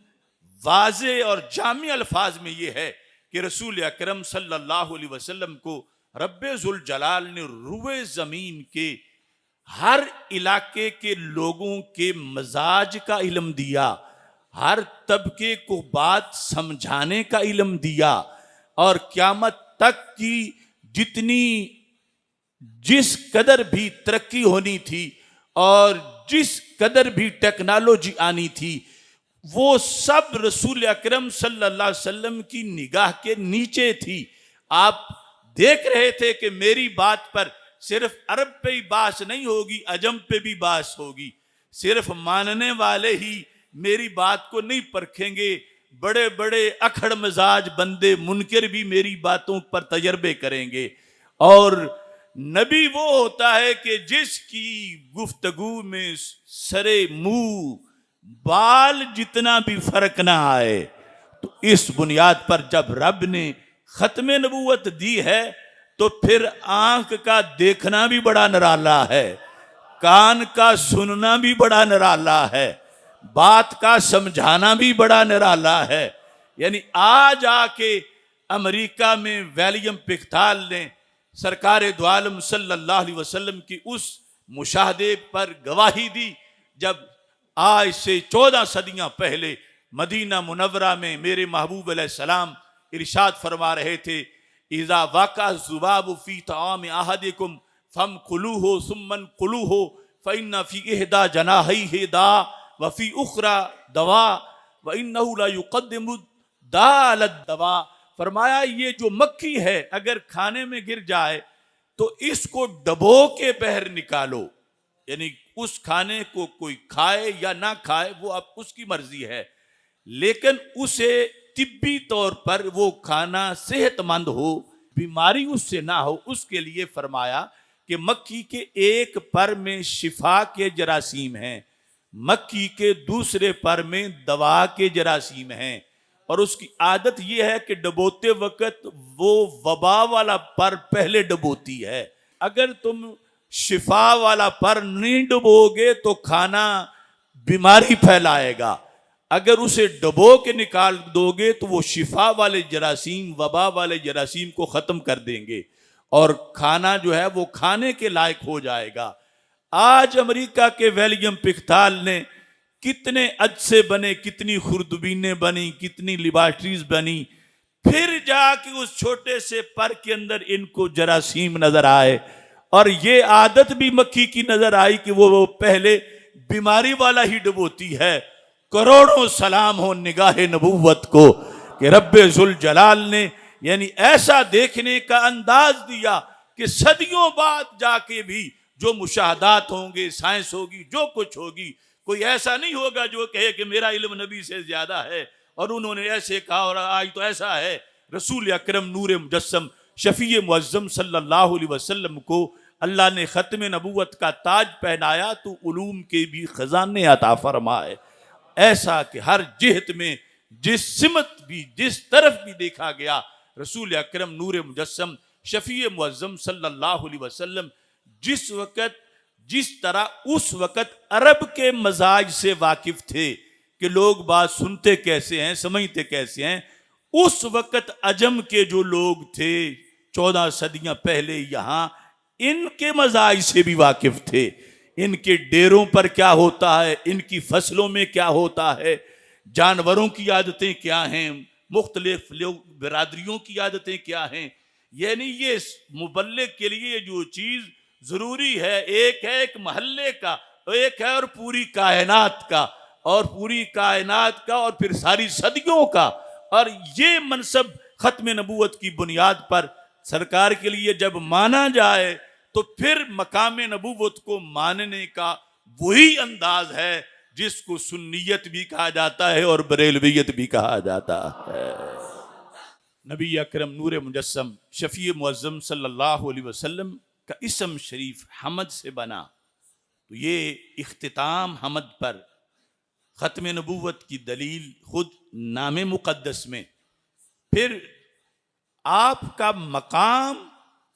वाज़े और जामी अल्फाज में ये है कि रसूल अकरम सल्लल्लाहु अलैहि वसल्लम को रब्बे ज़ुल जलाल ने रुए ज़मीन के हर इलाके के लोगों के मजाज का इल्म दिया, हर तबके को बात समझाने का इल्म दिया और क़यामत तक की जितनी जिस कदर भी तरक्की होनी थी और जिस कदर भी टेक्नोलॉजी आनी थी वो सब रसूल अकरम सल्लल्लाहु अलैहि वसल्लम की निगाह के नीचे थी। आप देख रहे थे कि मेरी बात पर सिर्फ अरब पे ही बास नहीं होगी, अजम पे भी बास होगी। सिर्फ मानने वाले ही मेरी बात को नहीं परखेंगे, बड़े बड़े अखड़ मजाज बंदे मुनकर भी मेरी बातों पर तजर्बे करेंगे। और नबी वो होता है कि जिसकी गुफ्तगू में सरे मुंह बाल जितना भी फर्क ना आए। तो इस बुनियाद पर जब रब ने खत्म नबूवत दी है तो फिर आंख का देखना भी बड़ा निराला है, कान का सुनना भी बड़ा निराला है, बात का समझाना भी बड़ा निराला है। यानी आज आके अमेरिका में विलियम पिकथाल ने सरकार दो आलम सल्लल्लाहु अलैहि वसल्लम की उस मुशाहदे पर गवाही दी जब आज से 14 सदियां पहले मदीना मुनव्वरा में मेरे महबूब अलैहिस्सलाम इरशाद फरमा रहे थे, इज़ा वाक़ा ज़ुबाबु फ़ी तआम अहदिकुम फम कुलूहु सुम्मन कुलूहु फ़इन्ना फ़ी इहदा जनाहिहि दा व फ़ी उख़रा दवा व इन्नहु ला युक़द्दिमु दाल दवा। फरमाया ये जो मक्खी है अगर खाने में गिर जाए तो इसको डबो के बाहर निकालो, यानी उस खाने को कोई खाए या ना खाए वो अब उसकी मर्जी है, लेकिन उसे तिब्बी तौर पर वो खाना सेहतमंद हो, बीमारी उससे ना हो, उसके लिए फरमाया कि मक्खी के एक पर में शिफा के जरासीम हैं, मक्खी के दूसरे पर में दवा के जरासीम हैं। और उसकी आदत यह है कि डबोते वक्त वो वबा वाला पर पहले डबोती है। अगर तुम शिफा वाला पर नहीं डबोगे तो खाना बीमारी फैलाएगा, अगर उसे डबो के निकाल दोगे तो वो शिफा वाले जरासीम वबा वाले जरासीम को ख़त्म कर देंगे और खाना जो है वो खाने के लायक हो जाएगा। आज अमेरिका के विलियम पिकथाल ने कितने अजसे बने, कितनी खुर्दबीनें बनी, कितनी लिबार्ट्रीज बनी, फिर जाके उस छोटे से पर के अंदर इनको जरासीम नजर आए और ये आदत भी मक्खी की नजर आई कि वो पहले बीमारी वाला ही डबोती है। करोड़ों सलाम हो निगाह नबूवत को कि रब्बे ज़ुल जलाल ने यानी ऐसा देखने का अंदाज दिया कि सदियों बाद जाके भी जो मुशाहदात होंगे, साइंस होगी, जो कुछ होगी, कोई ऐसा नहीं होगा जो कहे कि मेरा इल्म नबी से ज्यादा है और उन्होंने ऐसे कहा और आज तो ऐसा है। रसूल अकरम नूर मुजस्सम शफी मुअज़्ज़म सल्लल्लाहु अलैहि वसल्लम को अल्लाह ने ख़त्म नबूवत का ताज पहनाया तो उलूम के भी खजाने अता फरमाए, ऐसा कि हर जिहत में जिस सिमत भी जिस तरफ भी देखा गया रसूल अकरम नूर मुजस्सम शफी मुअज़्ज़म सल्लल्लाहु अलैहि वसल्लम जिस वक़्त जिस तरह उस वक़्त अरब के मजाज से वाकिफ थे कि लोग बात सुनते कैसे हैं, समझते कैसे हैं, उस वक़्त अजम के जो लोग थे 14 सदियां पहले यहाँ इनके मजाज से भी वाकिफ थे। इनके डेरों पर क्या होता है, इनकी फसलों में क्या होता है, जानवरों की आदतें क्या हैं, मुख्तलिफ बिरादरियों की आदतें क्या हैं। यानी ये मुबल्लिग के लिए जो चीज़ जरूरी है। एक है एक मोहल्ले का, एक है और पूरी कायनात का, और पूरी कायनात का और फिर सारी सदियों का। और ये मनसब खत्म नबूवत की बुनियाद पर सरकार के लिए जब माना जाए तो फिर मकाम नबूवत को मानने का वही अंदाज है जिसको सुन्नियत भी कहा जाता है और बरेलवियत भी कहा जाता है। नबी अकरम नूर मुजस्सम शफी मुअज्जम सल्लल्लाहु अलैहि वसल्लम का इसम शरीफ हमद से बना, तो ये इख्तिताम हमद पर ख़त्म नबूवत की दलील खुद नाम मुक़द्दस में। फिर आपका मकाम,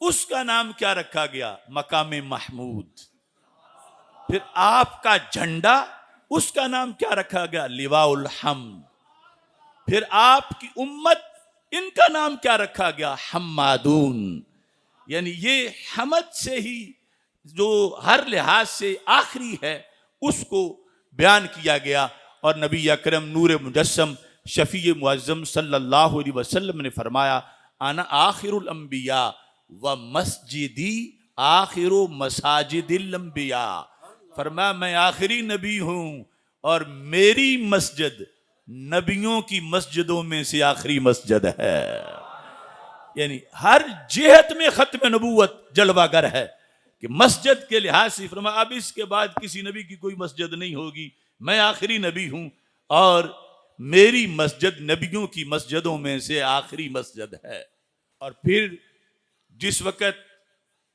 उसका नाम क्या रखा गया? मकाम महमूद। फिर आपका झंडा, उसका नाम क्या रखा गया? लिवाउल हम्द। फिर आपकी उम्मत, इनका नाम क्या रखा गया? हम्मादून। यानी ये हमद से ही जो हर लिहाज से आखिरी है उसको बयान किया गया। और नबी अकरम नूर मुजस्सम शफी मुअज्जम सल्लल्लाहु अलैहि वसल्लम ने फरमाया, आना आखिरुल अंबिया व मस्जिदी आखिरु मसाजिदिल अंबिया। फरमाया मैं आखिरी नबी हूं और मेरी मस्जिद नबियों की मस्जिदों में से आखिरी मस्जिद है। यानी हर जिहत में खत्म नबूवत जलवागर है कि मस्जिद के लिहाज से फरमाया अब इसके बाद किसी नबी की कोई मस्जिद नहीं होगी, मैं आखिरी नबी हूं और मेरी मस्जिद नबियों की मस्जिदों में से आखिरी मस्जिद है। और फिर जिस वक़्त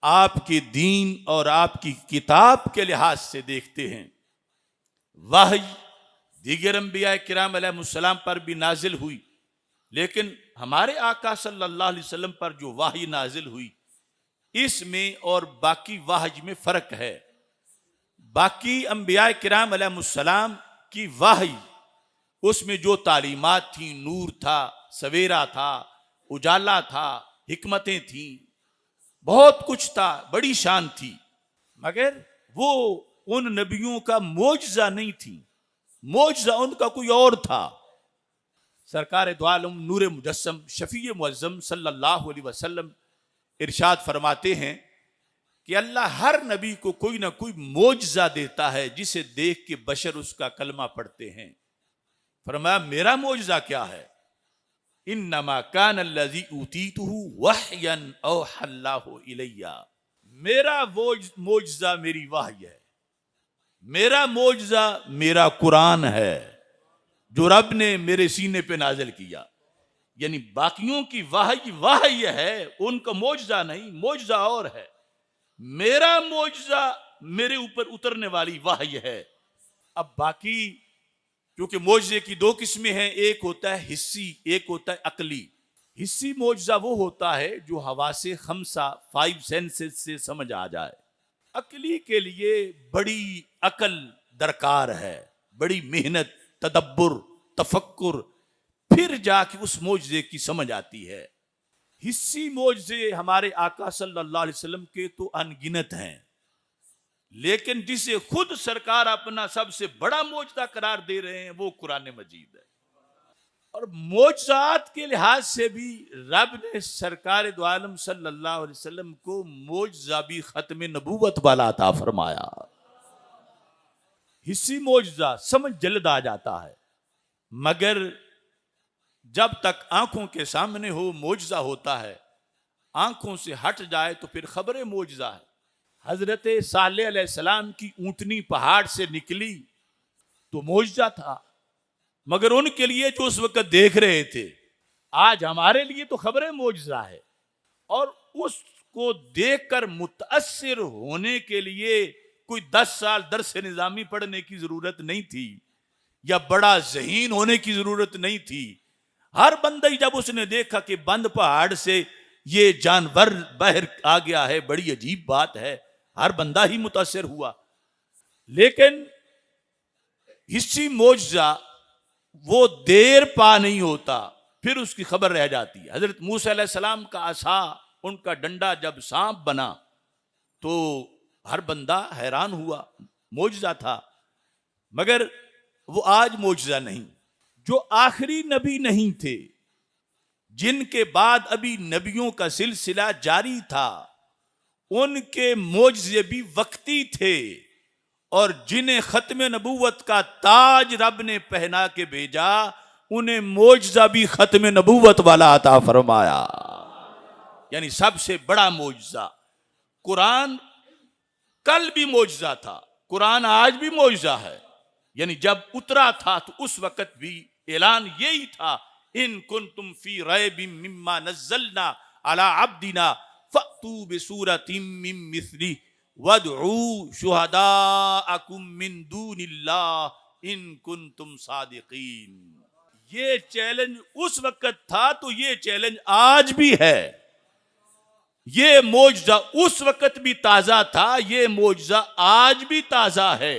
आपके दीन और आपकी किताब के लिहाज से देखते हैं, वही दीगर अंबिया किराम अलैहिस्सलाम पर भी नाजिल हुई, लेकिन हमारे आका सल्लल्लाहु अलैहि वसल्लम पर जो वाही नाजिल हुई इसमें और बाकी वाही में फर्क है। बाकी अंबिया किराम अलैहिस्सलाम की वाही, उसमें जो तालीमात थी, नूर था, सवेरा था, उजाला था, हिकमतें थी, बहुत कुछ था, बड़ी शान थी, मगर वो उन नबियों का मोजज़ा नहीं थी। मोजज़ा उनका कोई और था। सरकार दो आलम नूर मुजस्सम शफी मुअज्जम सल्लल्लाहु अलैहि वसल्लम इरशाद फरमाते हैं कि अल्लाह हर नबी को कोई ना कोई मोजज़ा देता है जिसे देख के बशर उसका कलमा पढ़ते हैं। फरमाया मेरा मोजज़ा क्या है? इन्नमा कान अल्लज़ी ऊतीतुहु वहयन औहल्लाहु इलैया। मेरा मोजज़ा मेरी वाही है, मेरा मोजज़ा मेरा कुरान है जो रब ने मेरे सीने पे नाजिल किया। यानी बाकियों की वाही है, उनका मोजज़ा नहीं, मोजज़ा और है। मेरा मोजज़ा मेरे ऊपर उतरने वाली वाही है। अब बाकी क्योंकि मोजज़े की दो किस्में हैं, एक होता है हिस्सी, एक होता है अकली। हिस्सी मोजज़ा वो होता है जो हवासे खमसा 5 सेंसेस से समझ आ जाए। अकली के लिए बड़ी अकल दरकार है, बड़ी मेहनत, तदब्बुर, तफक्कुर, फिर जाके उस मोजज़े की समझ आती है। हिस्सी मोजज़े हमारे आका सल्लल्लाहु अलैहि वसल्लम के तो अनगिनत हैं, लेकिन जिसे खुद सरकार अपना सबसे बड़ा मोजज़ा करार दे रहे हैं वो कुरान मजीद है। और मोजज़ात के लिहाज से भी रब ने सरकार दो आलम सल्लल्लाहु अलैहि वसल्लम को मोजज़ा भी खत्म नबूवत वाला अता फरमाया। हिस्सी मोजज़ा समझ जल्द आ जाता है, मगर जब तक आंखों के सामने हो मोजज़ा होता है, आंखों से हट जाए तो फिर खबरें मोजज़ा है। हजरत सालेह अलैहिस्सलाम की ऊंटनी पहाड़ से निकली तो मोजज़ा था, मगर उनके लिए जो उस वक्त देख रहे थे, आज हमारे लिए तो खबरें मोजज़ा है। और उसको देखकर मुतअस्सिर होने के लिए कोई 10 साल दर्स निज़ामी पढ़ने की जरूरत नहीं थी या बड़ा ज़हीन होने की जरूरत नहीं थी। हर बंदा ही जब उसने देखा कि बंद पहाड़ से ये जानवर बाहर आ गया है, बड़ी अजीब बात है, हर बंदा ही मुतासिर हुआ। लेकिन हिस्सी मोजज़ा वो देर पा नहीं होता, फिर उसकी खबर रह जाती है। हजरत मूसा अलैहिस्सलाम का असा, उनका डंडा जब सांप बना तो हर बंदा हैरान हुआ, मोजज़ा था, मगर वो आज मोजज़ा नहीं। जो आखिरी नबी नहीं थे, जिनके बाद अभी नबियों का सिलसिला जारी था, उनके मोजज़े भी वक्ती थे, और जिन्हें खत्म नबूवत का ताज रब ने पहना के भेजा उन्हें मोजज़ा भी खत्म नबूवत वाला अता फरमाया। यानी सबसे बड़ा मोजज़ा कुरान कल भी मोजज़ा था, कुरान आज भी मोजज़ा है। यानी जब उतरा था तो उस वक़्त भी ऐलान यही था, इन कुंतुम फी रैबिम मिम्मा नज़्ज़लना अला अब्दिना फ़अतू बिसूरतिम मिन मिस्लिही वदऊ शुहदाअकुम मिन दूनिल्लाह इन कुंतुम सादिकीन। ये चैलेंज उस वक़्त था तो ये चैलेंज आज भी है। ये मोजज़ा उस वक़्त भी ताज़ा था, ये मोजज़ा आज भी ताज़ा है।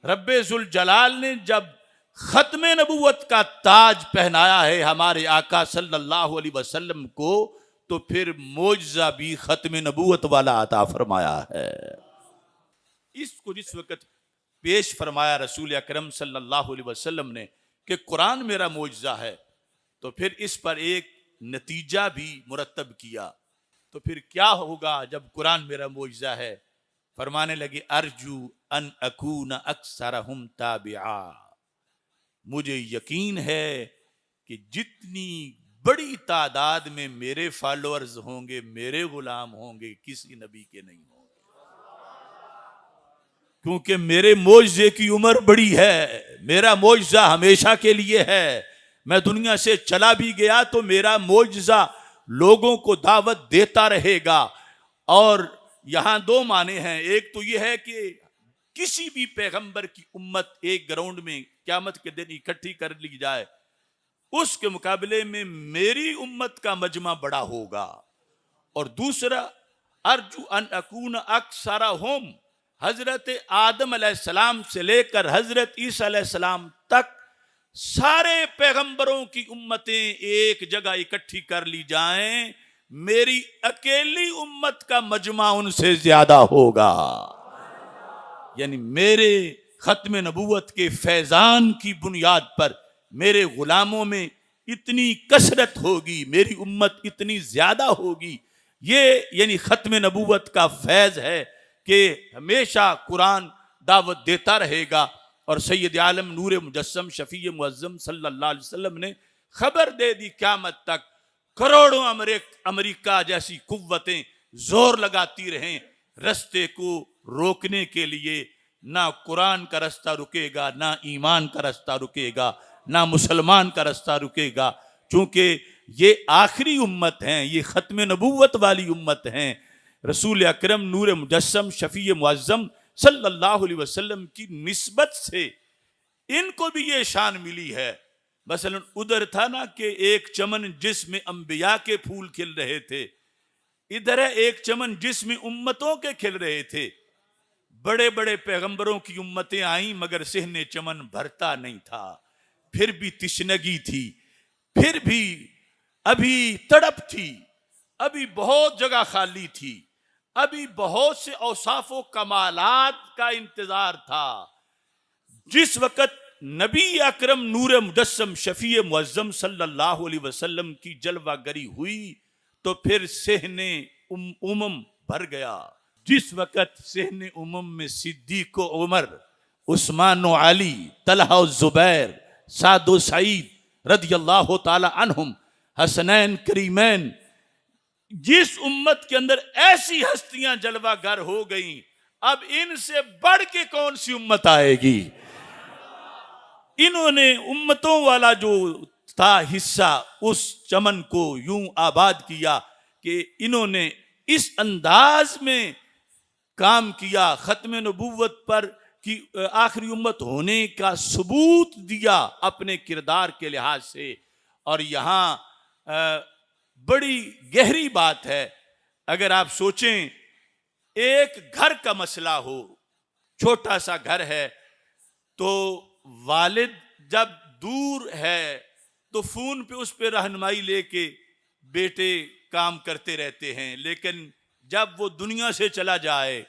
रब्बे जुल जलाल ने जब खत्म नबूवत का ताज पहनाया है हमारे आका सल्लल्लाहु अलैहि वसल्लम को, तो फिर मोजज़ा भी खत्म नबूवत वाला अता फरमाया है। इसको जिस वक़्त पेश फरमाया रसूल अकरम सल्लल्लाहु अलैहि वसल्लम ने कि कुरान मेरा मोजज़ा है, तो फिर इस पर एक नतीजा भी मुरतब किया। तो फिर क्या होगा जब कुरान मेरा मोजज़ा है? फरमाने लगे, अर्जू अन अकून अक्सरहुम ताबिआ, मुझे यकीन है कि जितनी बड़ी तादाद में मेरे फॉलोअर्स होंगे, मेरे गुलाम होंगे, किसी नबी के नहीं होंगे, क्योंकि मेरे मोजज़े की उम्र बड़ी है। मेरा मोजज़ा हमेशा के लिए है। मैं दुनिया से चला भी गया तो मेरा मोजज़ा लोगों को दावत देता रहेगा। और यहां दो माने हैं, एक तो यह है कि किसी भी पैगंबर की उम्मत एक ग्राउंड में क़यामत के दिन इकट्ठी कर ली जाए, उसके मुकाबले में मेरी उम्मत का मजमा बड़ा होगा। और दूसरा, अर्जू अन अकून अक्सरहुम, हजरत आदम अलैहिस्सलाम से लेकर हजरत ईसा अलैहिस्सलाम तक सारे पैगंबरों की उम्मतें एक जगह इकट्ठी कर ली जाएं, मेरी अकेली उम्मत का मजमा उनसे ज्यादा होगा। यानी मेरे खत्म नबूवत के फैजान की बुनियाद पर मेरे गुलामों में इतनी कसरत होगी, मेरी उम्मत इतनी ज्यादा होगी। ये यानी खत्म नबूवत का फैज है कि हमेशा कुरान दावत देता रहेगा। और सैयद आलम नूर मुजस्सम शफी मुअज्जम सल्लल्लाहु अलैहि वसल्लम ने खबर दे दी, क़यामत तक करोड़ों अमेरिका जैसी कुव्वतें जोर लगाती रहें रस्ते को रोकने के लिए। ना कुरान का रास्ता रुकेगा, ना ईमान का रास्ता रुकेगा, ना मुसलमान का रास्ता रुकेगा, क्योंकि ये आखिरी उम्मत हैं, ये खत्म नबूवत वाली उम्मत हैं। रसूल अकरम नूर मुजस्सम शफी मुअज्जम सल्लल्लाहु अलैहि वसल्लम की निस्बत से इनको भी ये शान मिली है। मसलन उधर था ना कि एक चमन जिसमें अंबिया के फूल खिल रहे थे, इधर है एक चमन जिसमें उम्मतों के खिल रहे थे। बड़े बड़े पैगंबरों की उम्मतें आई मगर सिहने चमन भरता नहीं था, फिर भी तिश्नगी थी, फिर भी अभी तड़प थी, अभी बहुत जगह खाली थी, अभी बहुत से औसाफो कमालात का इंतजार था। जिस वक़्त नबी अकरम नूर मुजस्सम शफी मुअज्जम सल्लल्लाहु अलैहि वसल्लम की जलवागरी हुई तो फिर सेहने उमम भर गया। जिस वक़्त सेहने उमम में सिद्दीक़ उमर, उस्मान व अली, तलहा ज़ुबैर, साद व सईद रदियल्लाहु ताला अन्हुम, हसनैन करीमैन, जिस उम्मत के अंदर ऐसी हस्तियां जलवागर हो गईं, अब इनसे बढ़ के कौन सी उम्मत आएगी। इन्होंने उम्मतों वाला जो था हिस्सा उस चमन को यूं आबाद किया कि इन्होंने इस अंदाज में काम किया, खत्म नबूवत पर कि आखिरी उम्मत होने का सबूत दिया अपने किरदार के लिहाज से। और यहाँ बड़ी गहरी बात है। अगर आप सोचें, एक घर का मसला हो, छोटा सा घर है, तो वालिद जब दूर है तो फोन पे उस पे रहनुमाई लेके बेटे काम करते रहते हैं, लेकिन जब वो दुनिया से चला जाए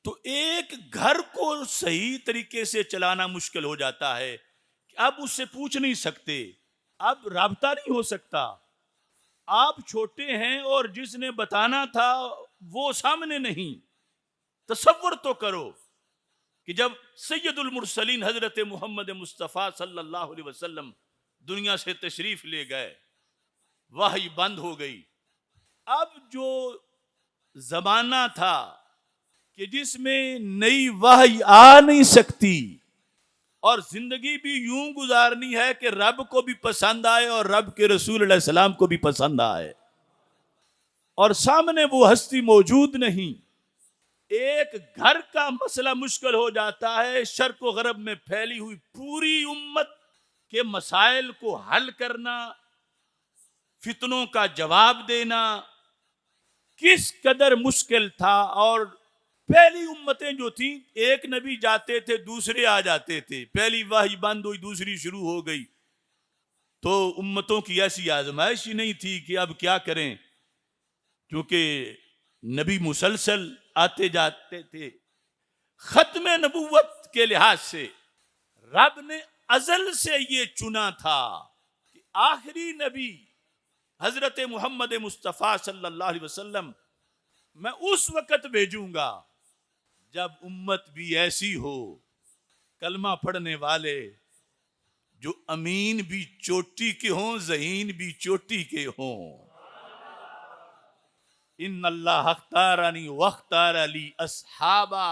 तो एक घर को सही तरीके से चलाना मुश्किल हो जाता है। अब उससे पूछ नहीं सकते, अब राब्ता नहीं हो सकता। आप छोटे हैं और जिसने बताना था वो सामने नहीं। तसव्वुर तो करो कि जब सैयदुल मुरसलीन हजरत मोहम्मद मुस्तफ़ा सल्लल्लाहु अलैहि वसल्लम दुनिया से तशरीफ ले गए, वही बंद हो गई। अब जो जमाना था कि जिसमें नई वही आ नहीं सकती और जिंदगी भी यूं गुजारनी है कि रब को भी पसंद आए और रब के रसूल अलैहि सलाम को भी पसंद आए, और सामने वो हस्ती मौजूद नहीं। एक घर का मसला मुश्किल हो जाता है, शर्क व गरब में फैली हुई पूरी उम्मत के मसाइल को हल करना, फितनों का जवाब देना किस कदर मुश्किल था। और पहली उम्मतें जो थी, एक नबी जाते थे दूसरे आ जाते थे, पहली वही बंद हुई दूसरी शुरू हो गई, तो उम्मतों की ऐसी आजमाइश ही नहीं थी कि अब क्या करें, क्योंकि नबी मुसलसल आते जाते थे। खत्म नबूवत के लिहाज से रब ने अजल से ये चुना था कि आखिरी नबी हजरत मोहम्मद मुस्तफ़ा सल्लल्लाहु अलैहि वसल्लम मैं उस वक्त भेजूंगा जब उम्मत भी ऐसी हो, कलमा पढ़ने वाले जो अमीन भी चोटी के हों, ज़हीन भी चोटी के हों। इन्नल्लाह अख्तारनी वख्तार अली अस्हाबा।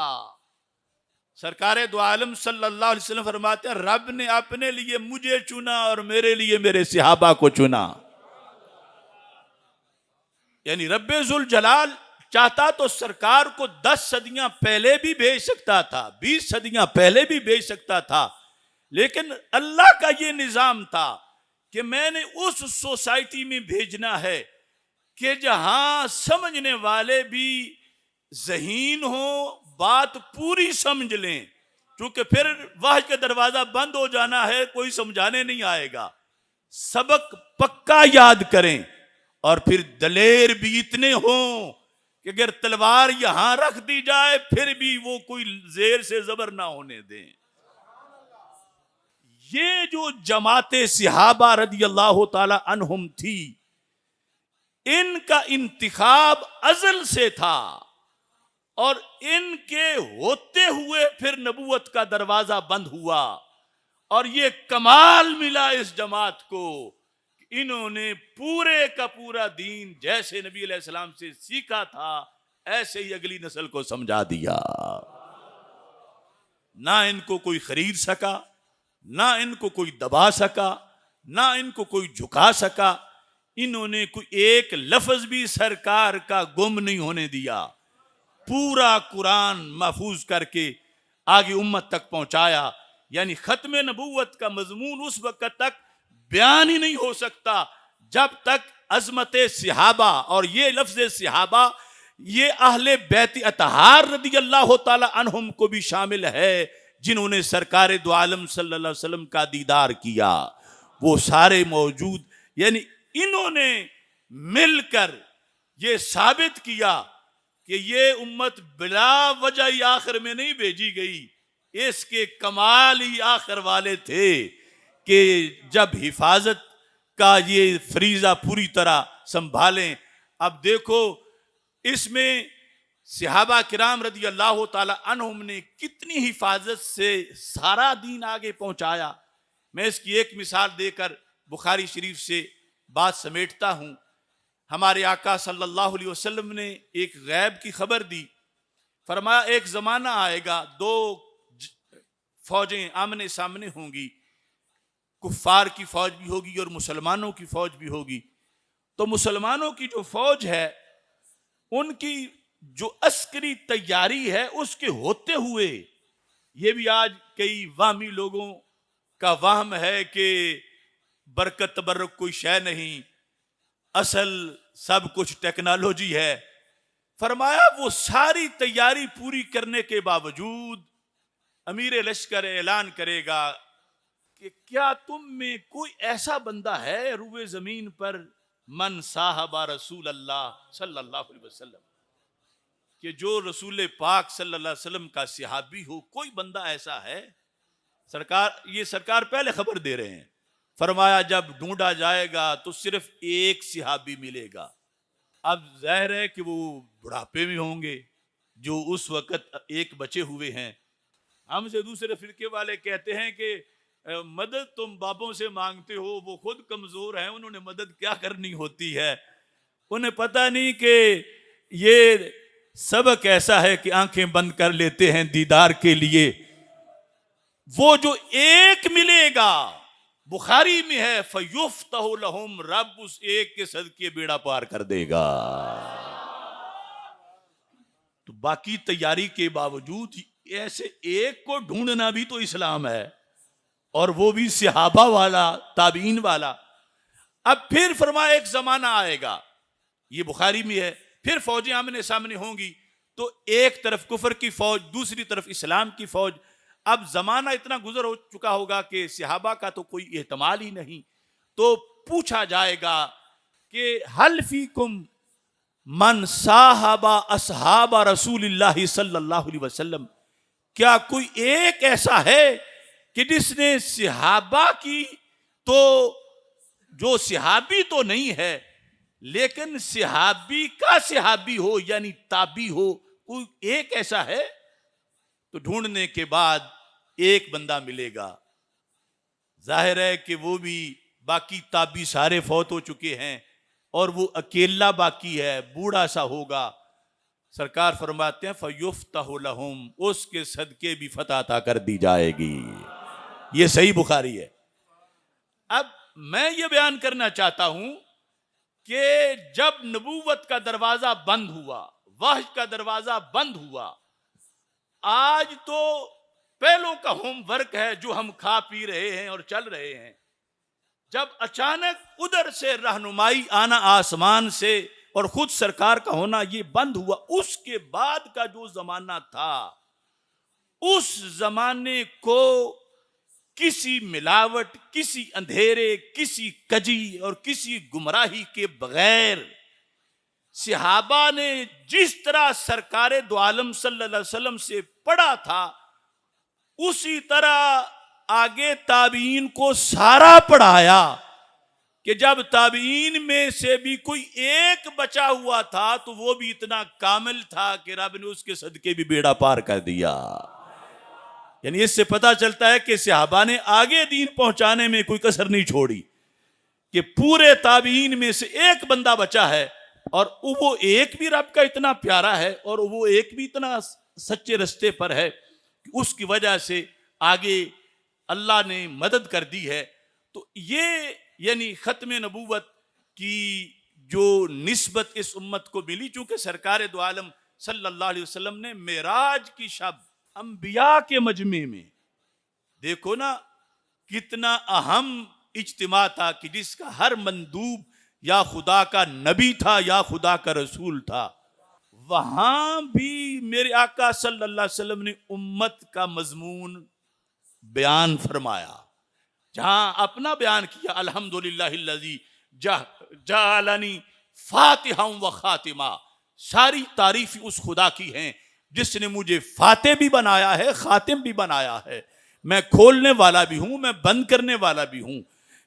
सरकारे दो आलम सल्लल्लाहु अलैहि वसल्लम फरमाते हैं, रब ने अपने लिए मुझे चुना और मेरे लिए मेरे सहाबा को चुना। यानी रब्बे जुल जलाल चाहता तो सरकार को 10 सदियां पहले भी भेज सकता था, 20 सदियां पहले भी भेज सकता था, लेकिन अल्लाह का ये निजाम था कि मैंने उस सोसाइटी में भेजना है कि जहां समझने वाले भी ज़हीन हो, बात पूरी समझ लें, क्योंकि फिर वही का दरवाजा बंद हो जाना है, कोई समझाने नहीं आएगा। सबक पक्का याद करें और फिर दलेर भी इतने हों कि अगर तलवार यहां रख दी जाए फिर भी वो कोई जेर से जबर ना होने दें। ये जो जमाते सहाबा रदी अल्लाह ताला अन्हुम थी, इनका इंतिखाब अजल से था और इनके होते हुए फिर नबूवत का दरवाजा बंद हुआ। और ये कमाल मिला इस जमात को, इन्होंने पूरे का पूरा दीन जैसे नबी अलैहिस्सलाम से सीखा था ऐसे ही अगली नस्ल को समझा दिया। ना इनको कोई खरीद सका, ना इनको कोई दबा सका, ना इनको कोई झुका सका। इन्होंने कोई एक लफ्ज भी सरकार का गुम नहीं होने दिया। पूरा कुरान महफूज करके आगे उम्मत तक पहुंचाया। यानी खत्म नबूवत का मजमून उस वक्त तक बयान ही नहीं हो सकता जब तक अजमत सहाबा, और ये लफ्ज सहाबा ये अहले बैत अतहार रदी अल्लाह ताला अन्हुम को भी शामिल है, जिन्होंने सरकार दो आलम सल्लल्लाहु अलैहि वसल्लम का दीदार किया। वो सारे मौजूद, यानी इन्होंने मिलकर ये साबित किया कि ये उम्मत बिला वजह ही आखिर में नहीं भेजी गई, इसके कमाल ही आखिर वाले थे कि जब हिफाजत का ये फरीजा पूरी तरह संभालें। अब देखो इसमें सहाबा किराम रदी अल्लाह ताला अन्हुम ने कितनी हिफाजत से सारा दीन आगे पहुंचाया। मैं इसकी एक मिसाल देकर बुखारी शरीफ से बात समेटता हूं। हमारे आका सल्लल्लाहु अलैहि वसल्लम ने एक गैब की खबर दी। फरमाया एक जमाना आएगा, दो फौजें आमने सामने होंगी, कुफ्फार की फौज भी होगी और मुसलमानों की फौज भी होगी। तो मुसलमानों की जो फौज है उनकी जो अस्करी तैयारी है उसके होते हुए, ये भी आज कई वामी लोगों का वहम है कि बरकत तबर्रुक कोई शय नहीं, असल सब कुछ टेक्नोलॉजी है। फरमाया वो सारी तैयारी पूरी करने के बावजूद अमीर लश्कर ऐलान करेगा कि क्या तुम में कोई ऐसा बंदा है रुए जमीन पर, मन साहबा रसूल अल्लाह सल्लल्लाहु अलैहि वसल्लम, कि जो रसूल पाक सल्लल्लाहु अलैहि वसल्लम का सहाबी हो, कोई बंदा ऐसा है? सरकार पहले खबर दे रहे हैं। फरमाया जब ढूंढा जाएगा तो सिर्फ एक सहाबी मिलेगा। अब जाहिर है कि वो बुढ़ापे में होंगे जो उस वक्त एक बचे हुए हैं। हमसे दूसरे फिरके वाले कहते हैं कि मदद तुम बाबों से मांगते हो, वो खुद कमजोर हैं, उन्होंने मदद क्या करनी होती है। उन्हें पता नहीं कि ये सबक ऐसा है कि आंखें बंद कर लेते हैं दीदार के लिए। वो जो एक मिलेगा, बुखारी में है, फयुफ्तहु लहुम, रब उस एक के सदके बेड़ा पार कर देगा। तो बाकी तैयारी के बावजूद ऐसे एक को ढूंढना भी तो इस्लाम है, और वो भी सहाबा वाला, ताबीन वाला। अब फिर फरमाया एक जमाना आएगा, ये बुखारी में है, फिर फौजें आमने सामने होंगी, तो एक तरफ कुफर की फौज, दूसरी तरफ इस्लाम की फौज। अब जमाना इतना गुजर हो चुका होगा कि सहाबा का तो कोई एहतमाल ही नहीं। तो पूछा जाएगा कि हल फीकुम मन साहबा असहाबा रसूलिल्लाह सल्लल्लाहु अलैहि वसल्लम, क्या कोई एक ऐसा है कि जिसने सहाबा की, तो जो सहाबी तो नहीं है लेकिन सहाबी का सहाबी हो, यानी ताबी हो, कोई एक ऐसा है। तो ढूंढने के बाद एक बंदा मिलेगा। जाहिर है कि वो भी, बाकी ताबी सारे फौत हो चुके हैं और वो अकेला बाकी है, बूढ़ा सा होगा। सरकार फरमाते हैं फयुफ्तहु लहुम, उसके सदके भी फतह अता कर दी जाएगी। ये सही बुखारी है। अब मैं ये बयान करना चाहता हूं कि जब नबूवत का दरवाजा बंद हुआ, वहय का दरवाजा बंद हुआ, आज तो पहलों का होमवर्क है जो हम खा पी रहे हैं और चल रहे हैं। जब अचानक उधर से रहनुमाई आना आसमान से और खुद सरकार का होना ये बंद हुआ, उसके बाद का जो जमाना था, उस जमाने को किसी मिलावट, किसी अंधेरे, किसी कजी और किसी गुमराही के बगैर सहाबा ने जिस तरह सरकार दो आलम सल्लल्लाहु अलैहि वसल्लम से पढ़ा था, उसी तरह आगे ताबीन को सारा पढ़ाया कि जब ताबीन में से भी कोई एक बचा हुआ था तो वो भी इतना कामिल था कि रब ने उसके सदके भी बेड़ा पार कर दिया। यानी इससे पता चलता है कि सहाबा ने आगे दीन पहुंचाने में कोई कसर नहीं छोड़ी, कि पूरे ताबीन में से एक बंदा बचा है और वो एक भी रब का इतना प्यारा है और वो एक भी इतना सच्चे रास्ते पर है कि उसकी वजह से आगे अल्लाह ने मदद कर दी है। तो ये यानी खत्म नबूवत की जो निस्बत इस उम्मत को मिली, चूंकि सरकार दो आलम सल्लल्लाहु अलैहि वसल्लम ने मेराज की शब अंबिया के मजमे में, देखो ना कितना अहम इज्तिमा था कि जिसका हर मंदूब या खुदा का नबी था या खुदा का रसूल था। वहां भी मेरे आका सल्लल्लाहु अलैहि वसल्लम ने उम्मत का मजमून बयान फरमाया, जहां अपना बयान किया, अल्हम्दुलिल्लाहिल्लज़ी जअलनी फातिहा व खातिमा, सारी तारीफ उस खुदा की हैं जिसने मुझे फातिह भी बनाया है, खातिम भी बनाया है। मैं खोलने वाला भी हूं, मैं बंद करने वाला भी हूं।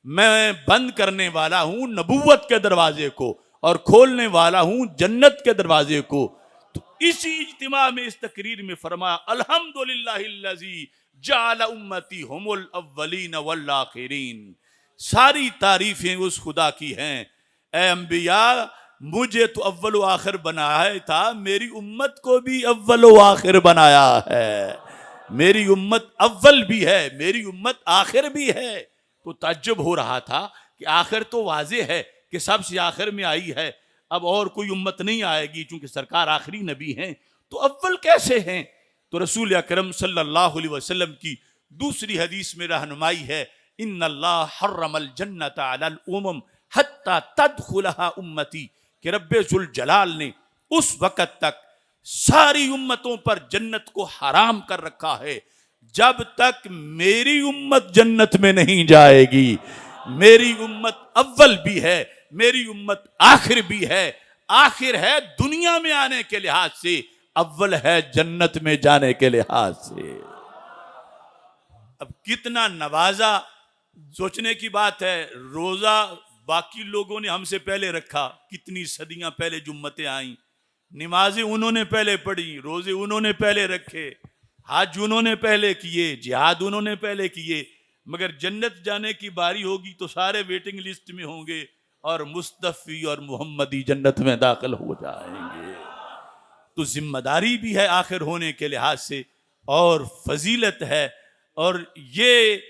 मैं बंद करने वाला हूं नबूवत के दरवाजे को और खोलने वाला हूं जन्नत के दरवाजे को। तो इसी इज्तिमा में, इस तकरीर में फरमाया, अल्हम्दुलिल्लाहिल्लज़ी जअल उम्मती हुमुल अव्वलीन वल आखिरीन, सारी तारीफें उस खुदा की हैं। ए अंबिया, मुझे तो अव्वल व आखिर बनाया था, मेरी उम्मत को भी अव्वल व आखिर बनाया है। मेरी उम्मत अव्वल भी है, मेरी उम्मत आखिर भी है। तो ताज्जुब हो रहा था कि आखिर तो वाजे है कि सबसे आखिर में आई है, अब और कोई उम्मत नहीं आएगी, चूंकि सरकार आखिरी नबी हैं, तो अव्वल कैसे हैं? तो रसूल अकरम सल्लल्लाहु अलैहि वसल्लम की दूसरी हदीस में रहनुमाई है, इन्नल्लाह हर्रमल जन्नत अलल उमम हत्ता तदखुलहा उम्मती, कि रब्बे जुल जलाल ने उस वक़्त तक सारी उम्मतों पर जन्नत को हराम कर रखा है जब तक मेरी उम्मत जन्नत में नहीं जाएगी। मेरी उम्मत अव्वल भी है, मेरी उम्मत आखिर भी है। आखिर है दुनिया में आने के लिहाज से, अव्वल है जन्नत में जाने के लिहाज से। अब कितना नवाजा, सोचने की बात है। रोजा बाकी लोगों ने हमसे पहले रखा, कितनी सदियां पहले जुम्मतें आई, नमाजें उन्होंने पहले पढ़ी, रोजे उन्होंने पहले रखे, हज उन्होंने पहले किए, जिहाद उन्होंने पहले किए, मगर जन्नत जाने की बारी होगी तो सारे वेटिंग लिस्ट में होंगे और मुस्तफ़ी और मोहम्मदी जन्नत में दाखिल हो जाएंगे। तो जिम्मेदारी भी है आखिर होने के लिहाज से और फजीलत है। और ये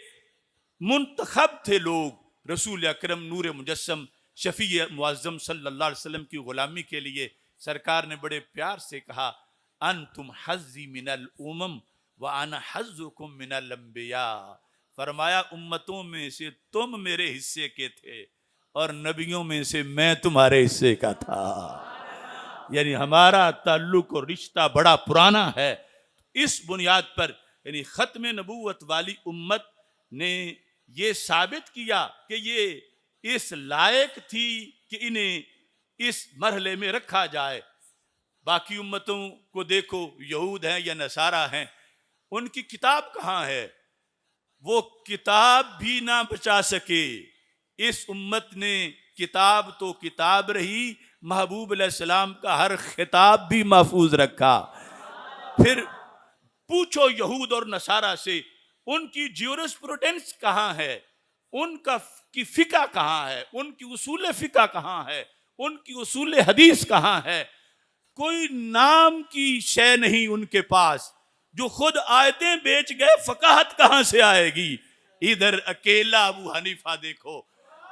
मुंतखब थे लोग रसूल अकरम नूर मुजस्सम शफी मुअज़्ज़म सल्लल्लाहु अलैहि वसल्लम की गुलामी के लिए। सरकार ने बड़े प्यार से कहा, अंतुम हज़्ज़ी मिनल उमम व अना हज़्ज़ुकुम मिनल अंबिया। फरमाया उम्मतों में से तुम मेरे हिस्से के थे और नबियों में से मैं तुम्हारे हिस्से का था। यानी हमारा ताल्लुक और रिश्ता बड़ा पुराना है। इस बुनियाद पर यानी खत्म नबूवत वाली उम्मत ने ये साबित किया कि ये इस लायक थी कि इन्हें इस मरहले में रखा जाए। बाकी उम्मतों को देखो, यहूद हैं या नसारा हैं, उनकी किताब कहाँ है? वो किताब भी ना बचा सके। इस उम्मत ने किताब तो किताब रही, महबूब अलैहिस्सलाम का हर खिताब भी महफूज रखा। फिर पूछो यहूद और नसारा से, उनकी ज्यूरिस्प्रूडेंस कहाँ है, उनका की फिका कहाँ है, उनकी उसूल फिका कहाँ है, उनकी उसूल हदीस कहाँ है? कोई नाम की शय नहीं उनके पास। जो खुद आयतें बेच गए, फकाहत कहाँ से आएगी? इधर अकेला अबू हनीफा देखो,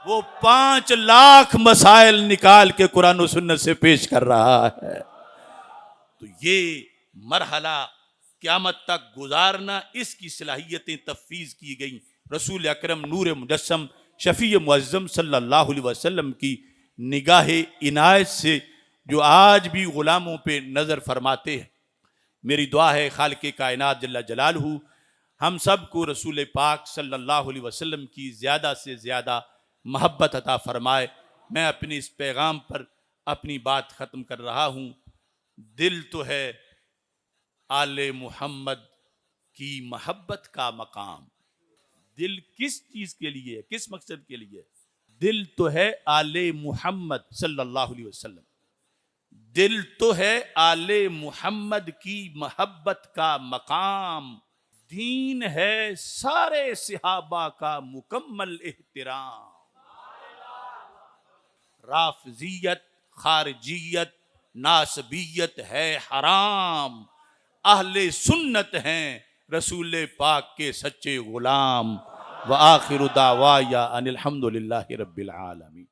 वो 5 लाख मसाइल निकाल के कुरान और सुन्नत से पेश कर रहा है। तो ये मरहला क़यामत तक गुजारना, इसकी सलाहियतें तफवीज़ की गई रसूल अकरम नूर मुजस्सम शफ़ी मुअज़्ज़म सल्लल्लाहु अलैहि वसल्लम की निगाह इनायत से, जो आज भी ग़ुलामों पे नज़र फरमाते हैं। मेरी दुआ है खालिक़ कायनात जल्ला जलालहू हम सब को रसूल पाक सल्लल्लाहु अलैहि वसल्लम की ज़्यादा से ज़्यादा महब्बत अता फरमाए। मैं अपने इस पैगाम पर अपनी बात ख़त्म कर रहा हूँ। दिल तो है आले मोहम्मद की महब्बत का मकाम। दिल किस चीज़ के लिए है, किस मकसद के लिए? दिल तो है आले मोहम्मद सल्लल्लाहु अलैहि वसल्लम, दिल तो है आले मोहम्मद की महब्बत का मकाम। दीन है सारे सहाबा का मुकम्मल एहतराम। राफजियत, खारजियत, नासबियत है हराम। अहले सुन्नत हैं रसूल पाक के सच्चे गुलाम। व आखिरु दावाया अनिल हम्दुलिल्लाहि रब्बिल आलमीन।